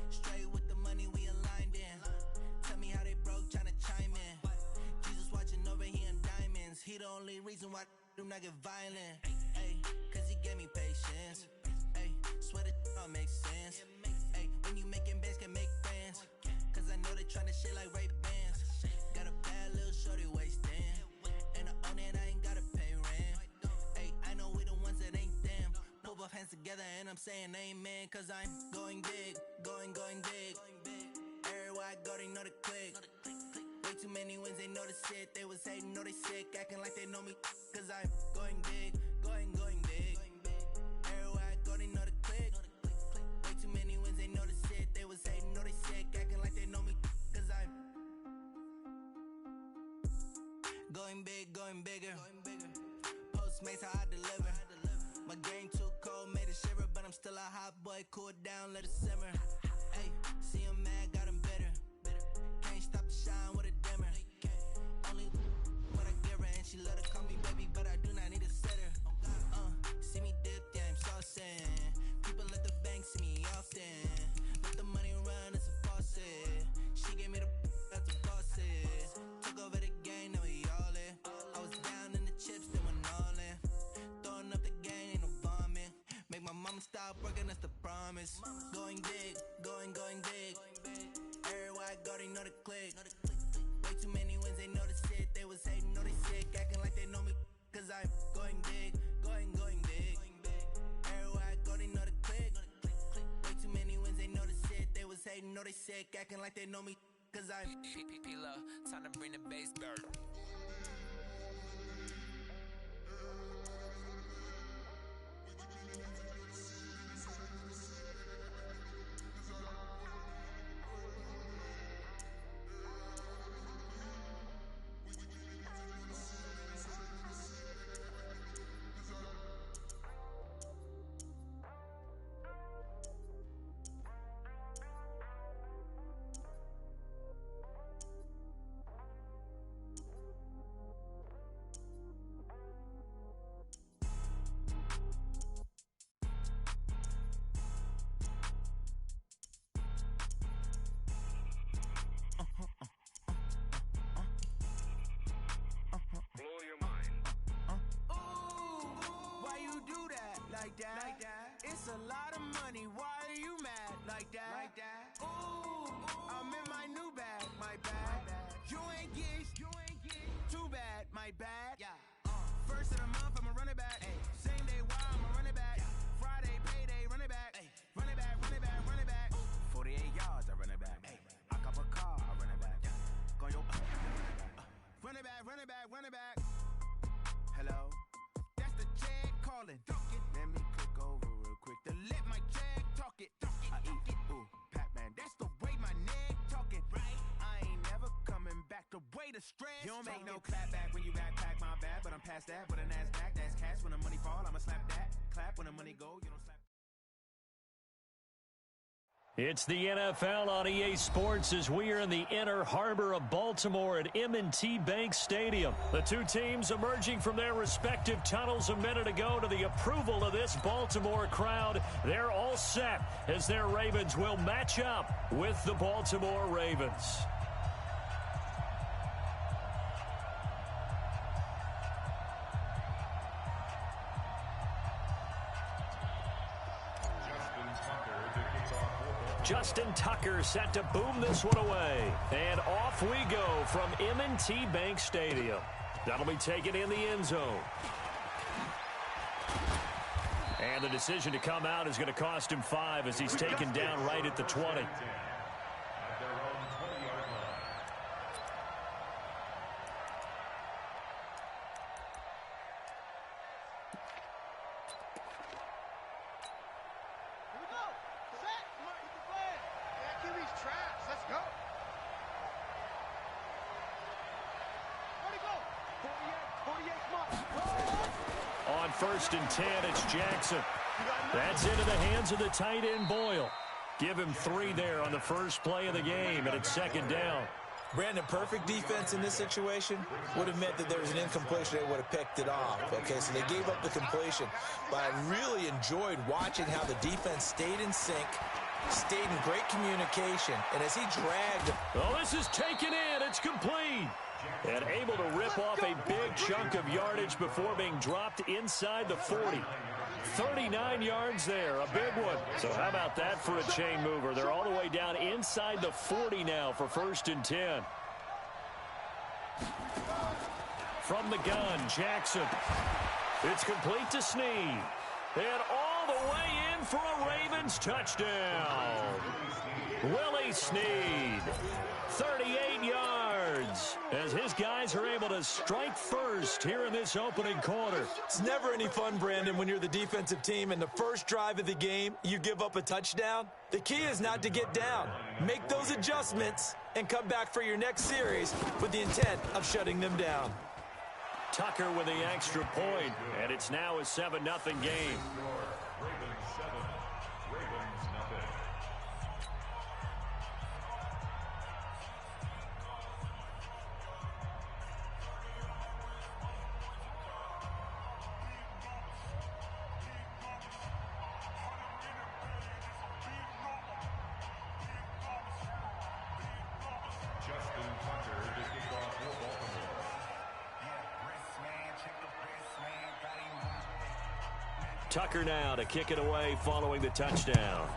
Straight with the money we aligned in. Tell me how they broke, tryna chime in. Jesus watching over here in diamonds. He the only reason why do not get violent. Ay, cause he gave me patience. Ay, swear that don't make sense. Ay, when you making bands can make friends. Cause I know they tryna shit like Ray Bans. Got a bad little shorty wasting. And I own it, I ain't gotta pay rent. Ay, I know we the ones that ain't them. Put both hands together and I'm saying amen. Cause I'm going big, going big. Everywhere I go, they know the click. Way too many wins, they know the shit. They was hating, know they sick, acting like they know me. Cause I'm going big, going big. Everywhere I go, they know the click. Way too many wins, they know the shit. They was hating, know they sick, acting like they know me. Cause I'm going big, going bigger. Postmates how I deliver. My game too cold, made it shiver, but I'm still a hot boy. Cool it down, let it simmer. Hey, see him mad, got him bitter. Can't stop the shine with a dimmer. Only what I give her, and she love to call me baby, but I do not need a sitter. See me dip, yeah, I'm saucing. People at the bank see me often. Let the money run, it's a faucet. She gave me the that's a faucet. Took over the game, now we all in. I was down in the chips, then went all in. Throwing up the game, ain't no vomit. Make my mama stop working, that's the promise. Going big, going big. Everywhere I go, they know the click. Way too many wins, they know the shit. They was hating, know they sick, acting like they know me. Cause I'm going big, going big. Everywhere I go, they know the click. Way too many wins, they know the shit. They was hating, know they sick, acting like they know me. Cause I'm P-P-P-Love, time to bring the bass bird. It's a lot of money, why are you mad like that? Ooh, I'm in my new bag, my bad. You ain't get too bad, my bad. First of the month, I'ma run it back. Same day, why I'ma run it back. Friday, payday, run it back. Run it back, run it back, run it back. 48 yards, I run it back. I cop a car, I run it back. Go yo, run it back, run it back, run it back. Hello, that's the check calling. Let me click over real quick to let my check talk it. I eat it, ooh, Pac-Man, that's the way my neck talking. Right, I ain't never coming back. The way the stress. You don't make no clap back when you backpack, my bad, but I'm past that. With a NASDAQ, that's cash. When the money fall, I'ma slap that. Clap when the money go, you don't slap. It's the NFL on EA Sports as we are in the inner harbor of Baltimore at M&T Bank Stadium. The two teams emerging from their respective tunnels a minute ago to the approval of this Baltimore crowd. They're all set as their Ravens will match up with the Baltimore Ravens. Justin Tucker set to boom this one away. And off we go from M&T Bank Stadium. That'll be taken in the end zone. And the decision to come out is going to cost him 5 as he's taken down right at the 20. On 1st and 10, it's Jackson. That's into the hands of the tight end Boyle. Give him 3 there on the first play of the game, and it's 2nd down. Brandon, perfect defense in this situation would have meant that there was an incompletion. They would have picked it off. Okay, so they gave up the completion. But I really enjoyed watching how the defense stayed in sync, stayed in great communication, and as he dragged. Oh, this is taken in. It's complete. And able to rip off a big chunk of yardage before being dropped inside the 40. 39 yards there, a big one. So how about that for a chain mover? They're all the way down inside the 40 now for 1st and 10. From the gun, Jackson. It's complete to Snead. And all the way in for a Ravens touchdown. Willie Snead. 38 yards as his guys are able to strike first here in this opening quarter. It's never any fun, Brandon, when you're the defensive team and the first drive of the game, you give up a touchdown. The key is not to get down. Make those adjustments and come back for your next series with the intent of shutting them down. Tucker with the extra point, and it's now a 7-0 game. Tucker now to kick it away following the touchdown.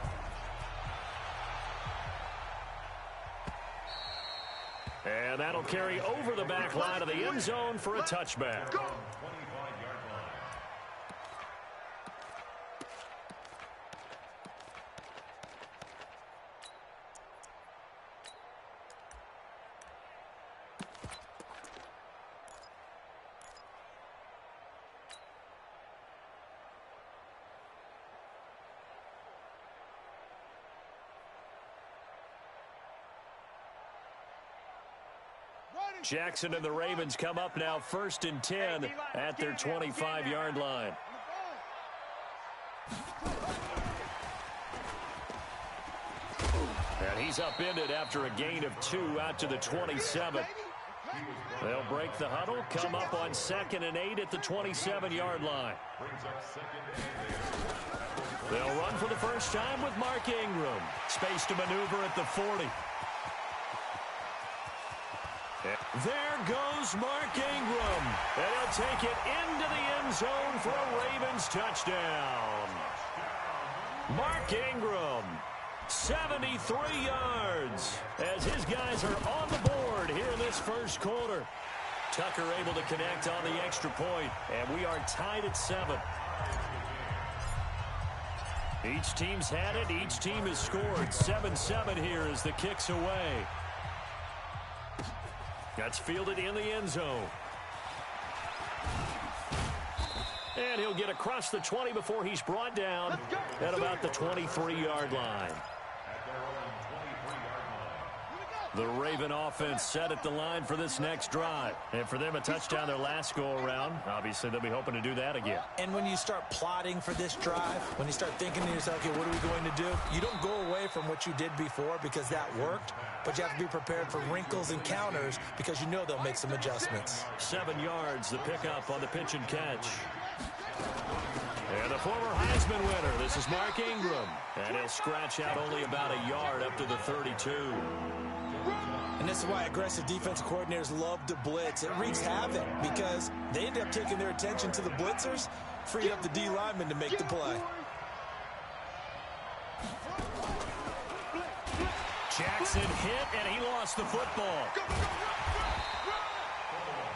And that'll carry over the back line of the end zone for a touchback. Jackson and the Ravens come up now 1st and 10 at their 25-yard line. And he's upended after a gain of 2 out to the 27. They'll break the huddle, come up on 2nd and 8 at the 27-yard line. They'll run for the first time with Mark Ingram. Space to maneuver at the 40. There goes Mark Ingram, and he'll take it into the end end zone for a Ravens touchdown. Mark Ingram, 73 yards, as his guys are on the board here in this first quarter. Tucker able to connect on the extra point, and we are tied at 7. Each team's had it. Each team has scored. 7-7 here as the kick's away. That's fielded in the end zone. And he'll get across the 20 before he's brought down at about the 23-yard line. The Raven offense set at the line for this next drive. And for them, a touchdown their last go-around. Obviously, they'll be hoping to do that again. And when you start plotting for this drive, when you start thinking to yourself, okay, what are we going to do? You don't go away from what you did before because that worked, but you have to be prepared for wrinkles and counters because you know they'll make some adjustments. 7 yards, the pickup on the pitch and catch. And the former Heisman winner, this is Mark Ingram. And he'll scratch out only about a yard up to the 32. And this is why aggressive defensive coordinators love to blitz. It wreaks havoc because they end up taking their attention to the blitzers, freeing up the D lineman to make the play. Jackson hit, and he lost the football.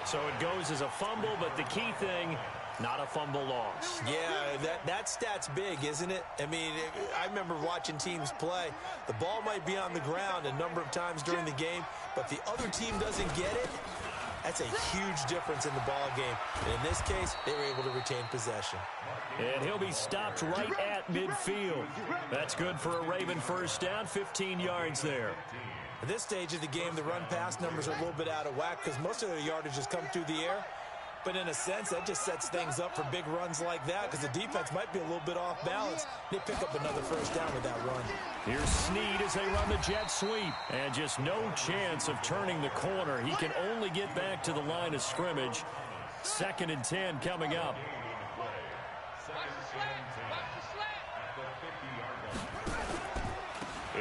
So it goes as a fumble, but the key thing, not a fumble loss. Yeah, that stat's big, isn't it? I mean, I remember watching teams play. The ball might be on the ground a number of times during the game, but if the other team doesn't get it, that's a huge difference in the ball game. And in this case, they were able to retain possession. And he'll be stopped right at midfield. That's good for a Raven first down, 15 yards there. At this stage of the game, the run-pass numbers are a little bit out of whack because most of their yardage has come through the air. But in a sense, that just sets things up for big runs like that because the defense might be a little bit off balance. They pick up another first down with that run. Here's Snead as they run the jet sweep. And just no chance of turning the corner. He can only get back to the line of scrimmage. 2nd and 10 coming up.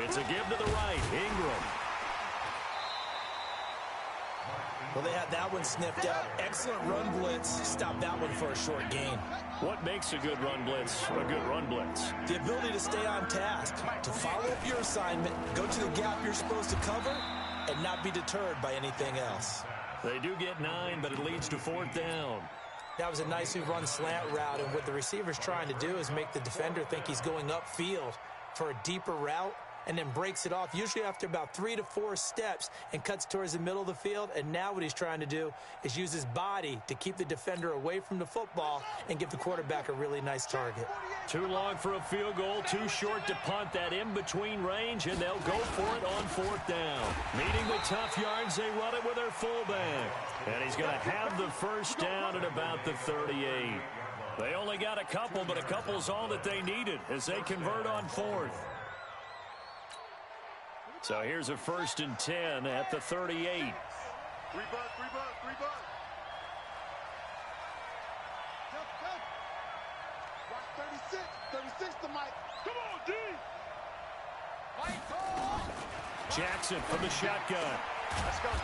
It's a give to the right. Ingram. Well, they had that one sniffed out. Excellent run blitz. Stop that one for a short gain. What makes a good run blitz a good run blitz? The ability to stay on task, to follow up your assignment, go to the gap you're supposed to cover, and not be deterred by anything else. They do get 9, but it leads to 4th down. That was a nicely run slant route, and what the receiver's trying to do is make the defender think he's going upfield for a deeper route, and then breaks it off, usually after about 3 to 4 steps, and cuts towards the middle of the field. And now what he's trying to do is use his body to keep the defender away from the football and give the quarterback a really nice target. Too long for a field goal, too short to punt. That in-between range, and they'll go for it on 4th down. Meeting the tough yards, they run it with their fullback. And he's going to have the first down at about the 38. They only got a couple, but a couple's all that they needed as they convert on 4th. So here's a 1st and 10 at the 38. 3 bucks. Watch 36. 36 to Mike. Come on, D. Jackson from the shotgun.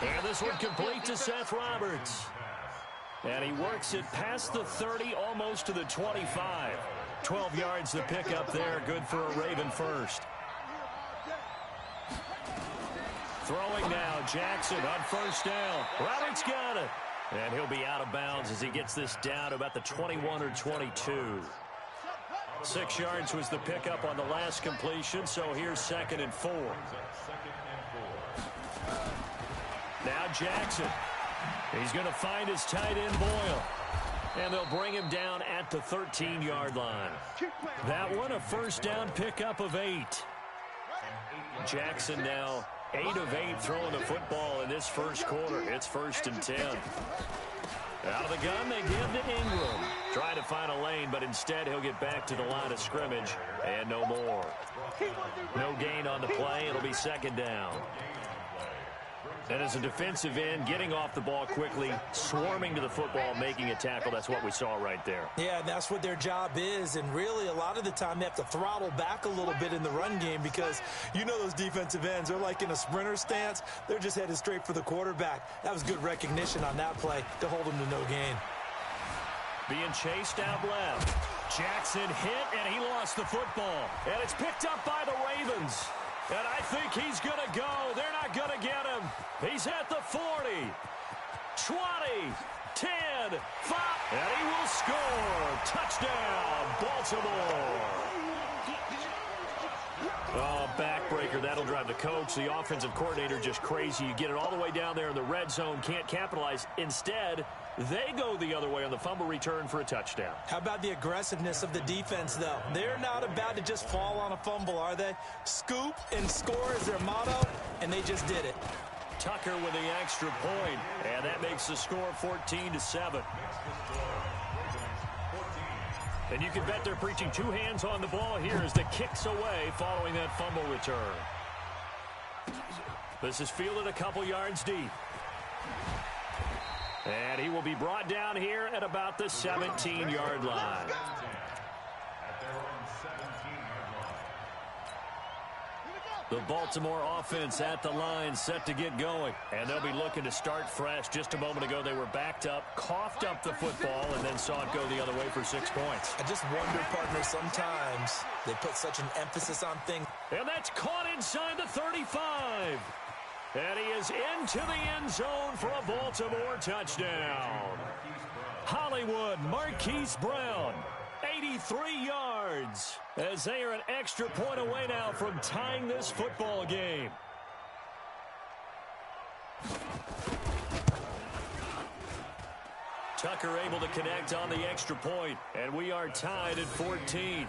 And this one complete to Seth Roberts. And he works it past the 30, almost to the 25. 12 yards the pickup there. Good for a Raven first. Throwing now, Jackson on 1st down. Roberts got it. And he'll be out of bounds as he gets this down to about the 21 or 22. 6 yards was the pickup on the last completion, so here's 2nd and 4. Now Jackson. He's going to find his tight end Boyle. And they'll bring him down at the 13-yard line. That one, a first down pickup of 8. Jackson now 8 of 8 throwing the football in this first quarter. It's 1st and 10. Out of the gun, they give to Ingram. Trying to find a lane, but instead he'll get back to the line of scrimmage. And no more. No gain on the play. It'll be 2nd down. And as a defensive end, getting off the ball quickly, swarming to the football, making a tackle, that's what we saw right there. Yeah, that's what their job is, and really a lot of the time they have to throttle back a little bit in the run game because you know those defensive ends, they're like in a sprinter stance. They're just headed straight for the quarterback. That was good recognition on that play to hold him to no gain. being chased out left. Jackson hit, and he lost the football. And it's picked up by the Ravens. And I think he's going to go. They're not going to get him. He's at the 40, 20, 10, 5, and he will score. Touchdown, Baltimore. Oh, backbreaker. That'll drive the coach, the offensive coordinator, just crazy. You get it all the way down there in the red zone, can't capitalize. Instead, they go the other way on the fumble return for a touchdown. How about the aggressiveness of the defense, though? They're not about to just fall on a fumble, are they? Scoop and score is their motto, and they just did it. Tucker with the extra point, and that makes the score 14-7. And you can bet they're preaching two hands on the ball here as the kick's away following that fumble return. This is fielded a couple yards deep. And he will be brought down here at about the 17-yard line. The Baltimore offense at the line, set to get going. And they'll be looking to start fresh. Just a moment ago, they were backed up, coughed up the football, and then saw it go the other way for 6 points. I just wonder, partner, sometimes they put such an emphasis on things. And that's caught inside the 35. And he is into the end zone for a Baltimore touchdown. Hollywood, Marquise Brown, 83 yards, as they are an extra point away now from tying this football game. Tucker able to connect on the extra point, and we are tied at 14.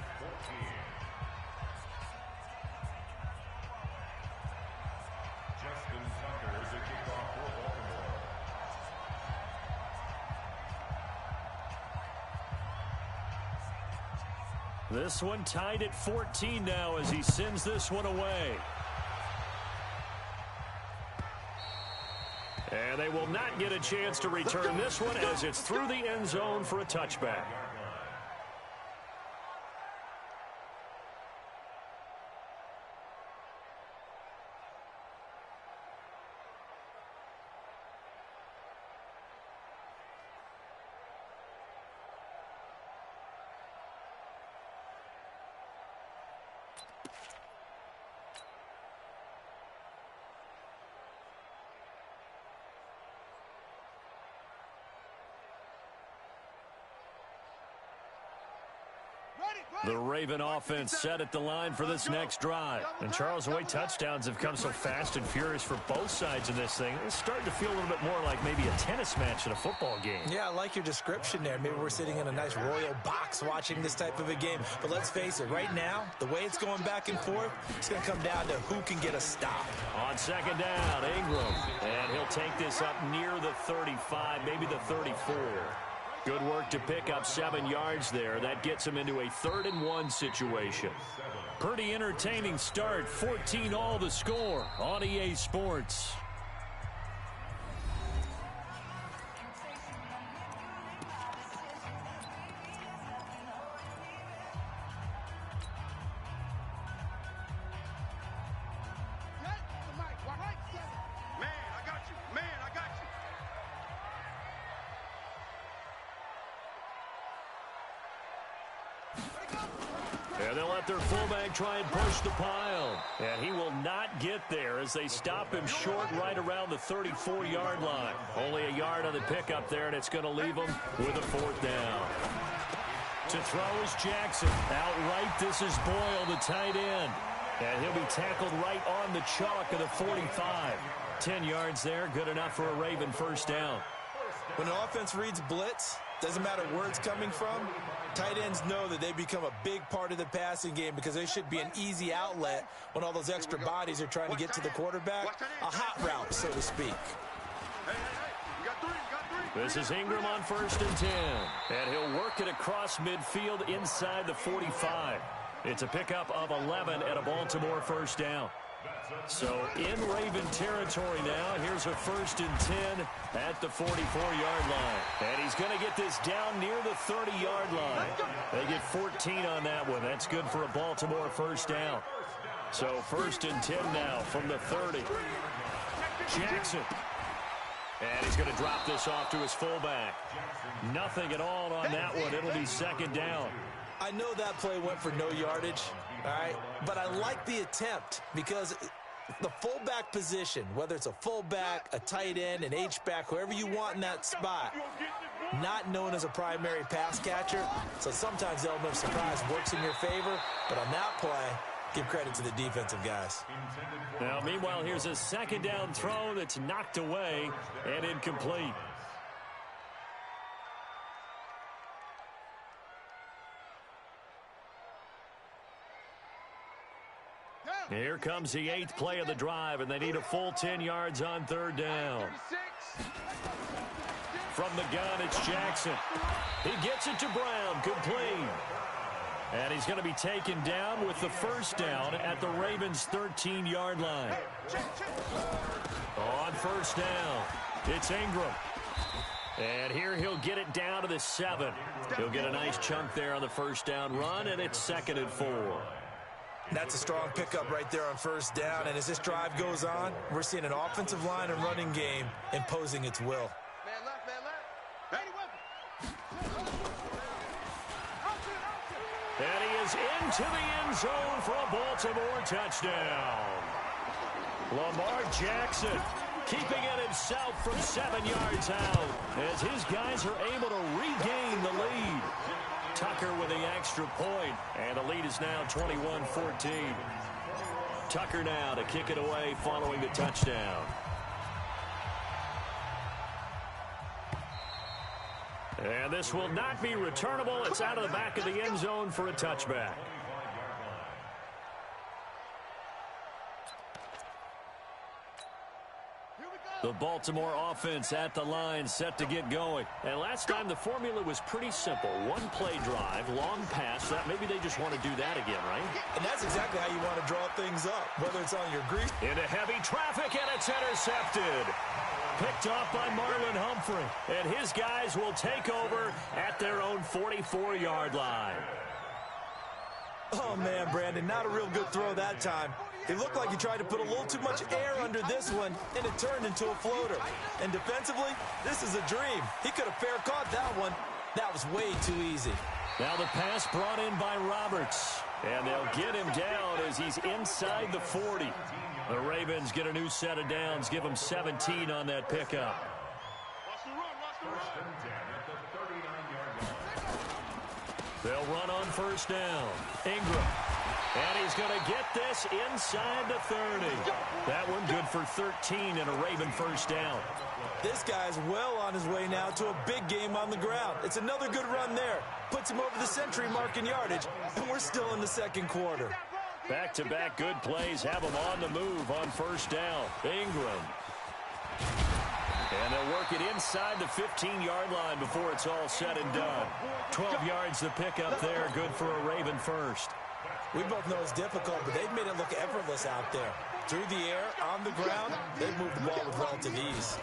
This one tied at 14 now as he sends this one away. And they will not get a chance to return this one as it's through the end zone for a touchback. The Raven offense set at the line for this next drive. And Charles, the way touchdowns have come so fast and furious for both sides in this thing, it's starting to feel a little bit more like maybe a tennis match in a football game. Yeah, I like your description there. Maybe we're sitting in a nice royal box watching this type of a game. But let's face it, right now, the way it's going back and forth, it's going to come down to who can get a stop. On second down, Ingram. And he'll take this up near the 35, maybe the 34. Good work to pick up 7 yards there. That gets him into a 3rd-and-1 situation. Pretty entertaining start. 14 all the score on EA Sports. And they'll let their fullback try and push the pile. And he will not get there as they stop him short right around the 34-yard line. Only a yard on the pickup there, and it's going to leave him with a 4th down. To throw is Jackson. Outright, this is Boyle, the tight end. And he'll be tackled right on the chalk of the 45. 10 yards there, good enough for a Raven 1st down. When an offense reads blitz, doesn't matter where it's coming from, tight ends know that they become a big part of the passing game because they should be an easy outlet when all those extra bodies are trying to get to the quarterback. A hot route, so to speak. This is Ingram on 1st and 10. And he'll work it across midfield inside the 45. It's a pickup of 11 at a Baltimore 1st down. So in Raven territory now. Here's a 1st and 10 at the 44-yard line. And he's going to get this down near the 30-yard line. They get 14 on that one. That's good for a Baltimore 1st down. So 1st and 10 now from the 30. Jackson. And he's going to drop this off to his fullback. Nothing at all on that one. It'll be second down. I know that play went for no yardage, all right? But I like the attempt because the fullback position, whether it's a fullback, a tight end, an H-back, whoever you want in that spot, not known as a primary pass catcher. So sometimes the element of surprise works in your favor. But on that play, give credit to the defensive guys. Now, meanwhile, here's a second down throw that's knocked away and incomplete. Here comes the 8th play of the drive, and they need a full 10 yards on third down. From the gun, it's Jackson. He gets it to Brown, complete. And he's going to be taken down with the first down at the Ravens' 13-yard line. On first down, it's Ingram. And here he'll get it down to the 7. He'll get a nice chunk there on the first down run, and it's 2nd and 4. That's a strong pickup right there on first down. And as this drive goes on, we're seeing an offensive line and running game imposing its will. Man left, man left. And he is into the end zone for a Baltimore touchdown. Lamar Jackson keeping it himself from 7 yards out as his guys are able to regain the lead. Tucker with the extra point, and the lead is now 21-14. Tucker now to kick it away following the touchdown. And this will not be returnable. It's out of the back of the end zone for a touchback. The Baltimore offense at the line, set to get going. And last time the formula was pretty simple. One play drive, long pass. That maybe they just want to do that again, right? And that's exactly how you want to draw things up, whether it's on your green. Into heavy traffic, and it's intercepted. Picked off by Marlon Humphrey. And his guys will take over at their own 44-yard line. Oh, man, Brandon, not a real good throw that time. It looked like he tried to put a little too much air under this one, and it turned into a floater. And defensively, this is a dream. He could have fair caught that one. That was way too easy. Now the pass brought in by Roberts. And they'll get him down as he's inside the 40. The Ravens get a new set of downs, give him 17 on that pickup. They'll run on first down. Ingram. And he's going to get this inside the 30. That one good for 13 and a Raven first down. This guy's well on his way now to a big game on the ground. It's another good run there. Puts him over the century mark in yardage, and we're still in the second quarter. Back-to-back good plays have him on the move on first down. Ingram. And they'll work it inside the 15-yard line before it's all said and done. 12 yards to pick up there, good for a Raven first. We both know it's difficult, but they've made it look effortless out there. Through the air, on the ground, they've moved the ball with relative ease.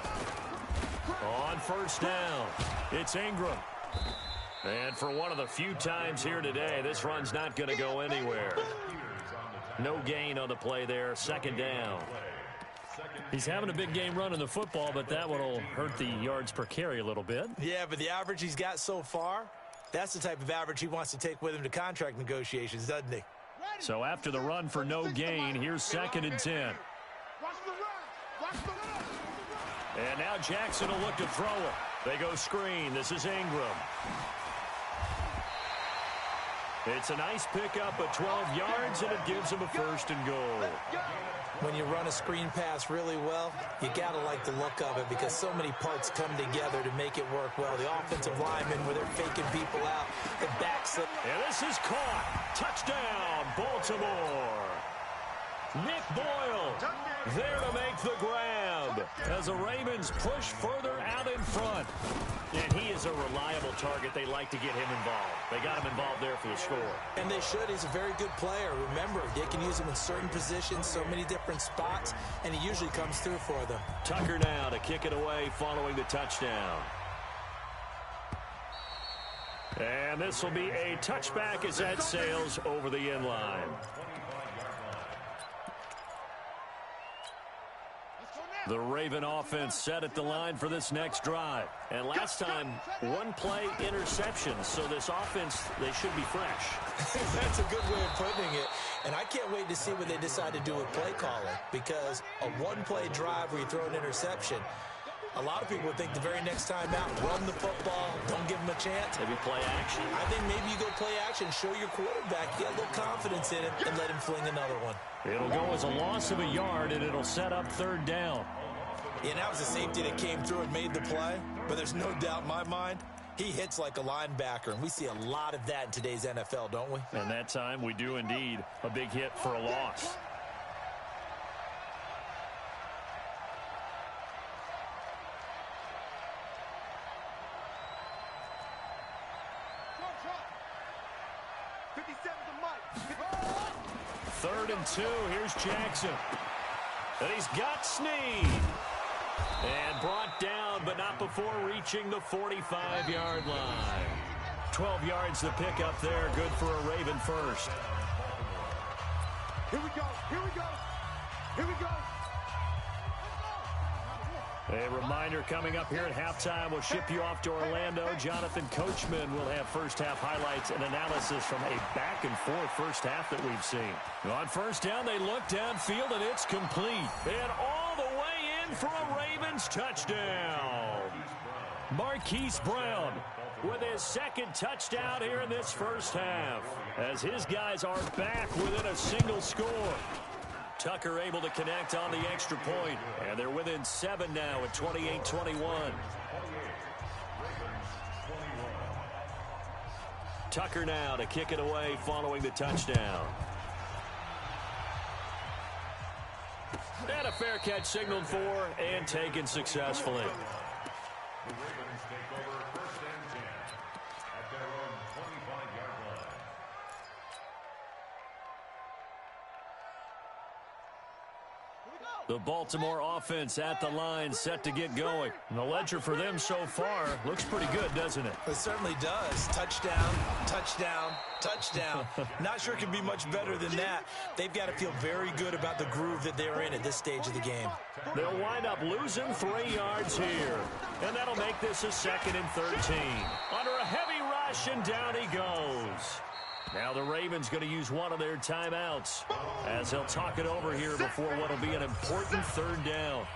On first down, it's Ingram. And for one of the few times here today, this run's not going to go anywhere. No gain on the play there, second down. He's having a big game running the football, but that one will hurt the yards per carry a little bit. Yeah, but the average he's got so far, that's the type of average he wants to take with him to contract negotiations, doesn't he? So after the run for no gain, here's 2nd and 10. And now Jackson will look to throw it. They go screen. This is Ingram. It's a nice pickup of 12 yards, and it gives him a 1st and goal. When you run a screen pass really well, you got to like the look of it because so many parts come together to make it work well. The offensive linemen, where they're faking people out, the back slip. And this is caught. Touchdown, Baltimore. Nick Boyle there to make the grab as the Ravens push further out in front. And he is a reliable target. They like to get him involved. They got him involved there for the score. And they should. He's a very good player. Remember, they can use him in certain positions, so many different spots, and he usually comes through for them. Tucker now to kick it away following the touchdown. And this will be a touchback as that sails over the end line. The Raven offense set at the line for this next drive. And last time, one-play interception. So this offense, they should be fresh. That's a good way of putting it. And I can't wait to see what they decide to do with play calling. Because a one-play drive where you throw an interception, a lot of people would think the very next time out, run the football, don't give them a chance. Maybe play action. I think maybe you go play action, show your quarterback, get a little confidence in it, and let him fling another one. It'll go as a loss of a yard, and it'll set up third down. Yeah, that was a safety that came through and made the play. But there's no doubt in my mind, he hits like a linebacker. And we see a lot of that in today's NFL, don't we? And that time, we do indeed. A big hit for a loss. Third and 2. Here's Jackson. And he's got Snead. And brought down, but not before reaching the 45-yard line. 12 yards to pick up there. Good for a Raven first. Here we go. Here we go. Here we go. A reminder coming up here at halftime. We'll ship you off to Orlando. Jonathan Coachman will have first-half highlights and analysis from a back-and-forth first half that we've seen. On first down, they look downfield, and it's complete. And all the way in for a Ravens touchdown. Marquise Brown with his second touchdown here in this first half, as his guys are back within a single score. Tucker able to connect on the extra point, and they're within 7 now at 28-21. Tucker now to kick it away following the touchdown. And a fair catch signaled for and taken successfully. The Ravens take over first and 10 at their own 25-yard line. The Baltimore offense at the line, set to get going. And the ledger for them so far looks pretty good, doesn't it? It certainly does. Touchdown, touchdown, touchdown. Not sure it can be much better than that. They've got to feel very good about the groove that they're in at this stage of the game. They'll wind up losing 3 yards here. And that'll make this a 2nd and 13. Under a heavy rush, and down he goes. Now the Ravens going to use one of their timeouts as they'll talk it over here before what will be an important third down.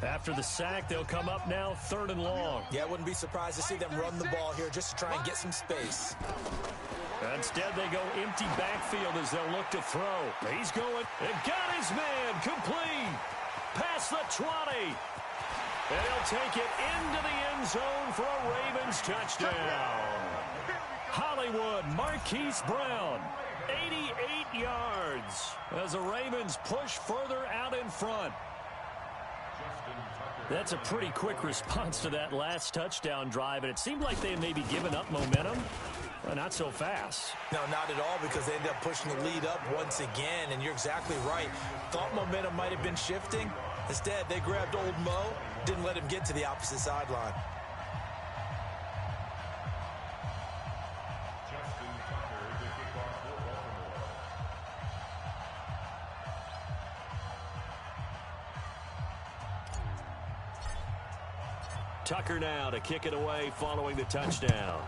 After the sack, they'll come up now 3rd and long. Yeah, I wouldn't be surprised to see them run the ball here just to try and get some space. Instead, they go empty backfield as they'll look to throw. He's going and got his man complete. Past the 20. And he'll take it into the end zone for a Ravens touchdown. Hollywood, Marquise Brown, 88 yards as the Ravens push further out in front. That's a pretty quick response to that last touchdown drive, and it seemed like they had maybe given up momentum. Well, not so fast. No, not at all, because they ended up pushing the lead up once again, and you're exactly right. Thought momentum might have been shifting. Instead, they grabbed old Mo, didn't let him get to the opposite sideline. Tucker now to kick it away following the touchdown.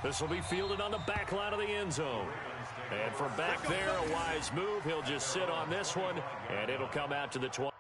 This will be fielded on the back line of the end zone. And from back there, a wise move. He'll just sit on this one, and it'll come out to the 20.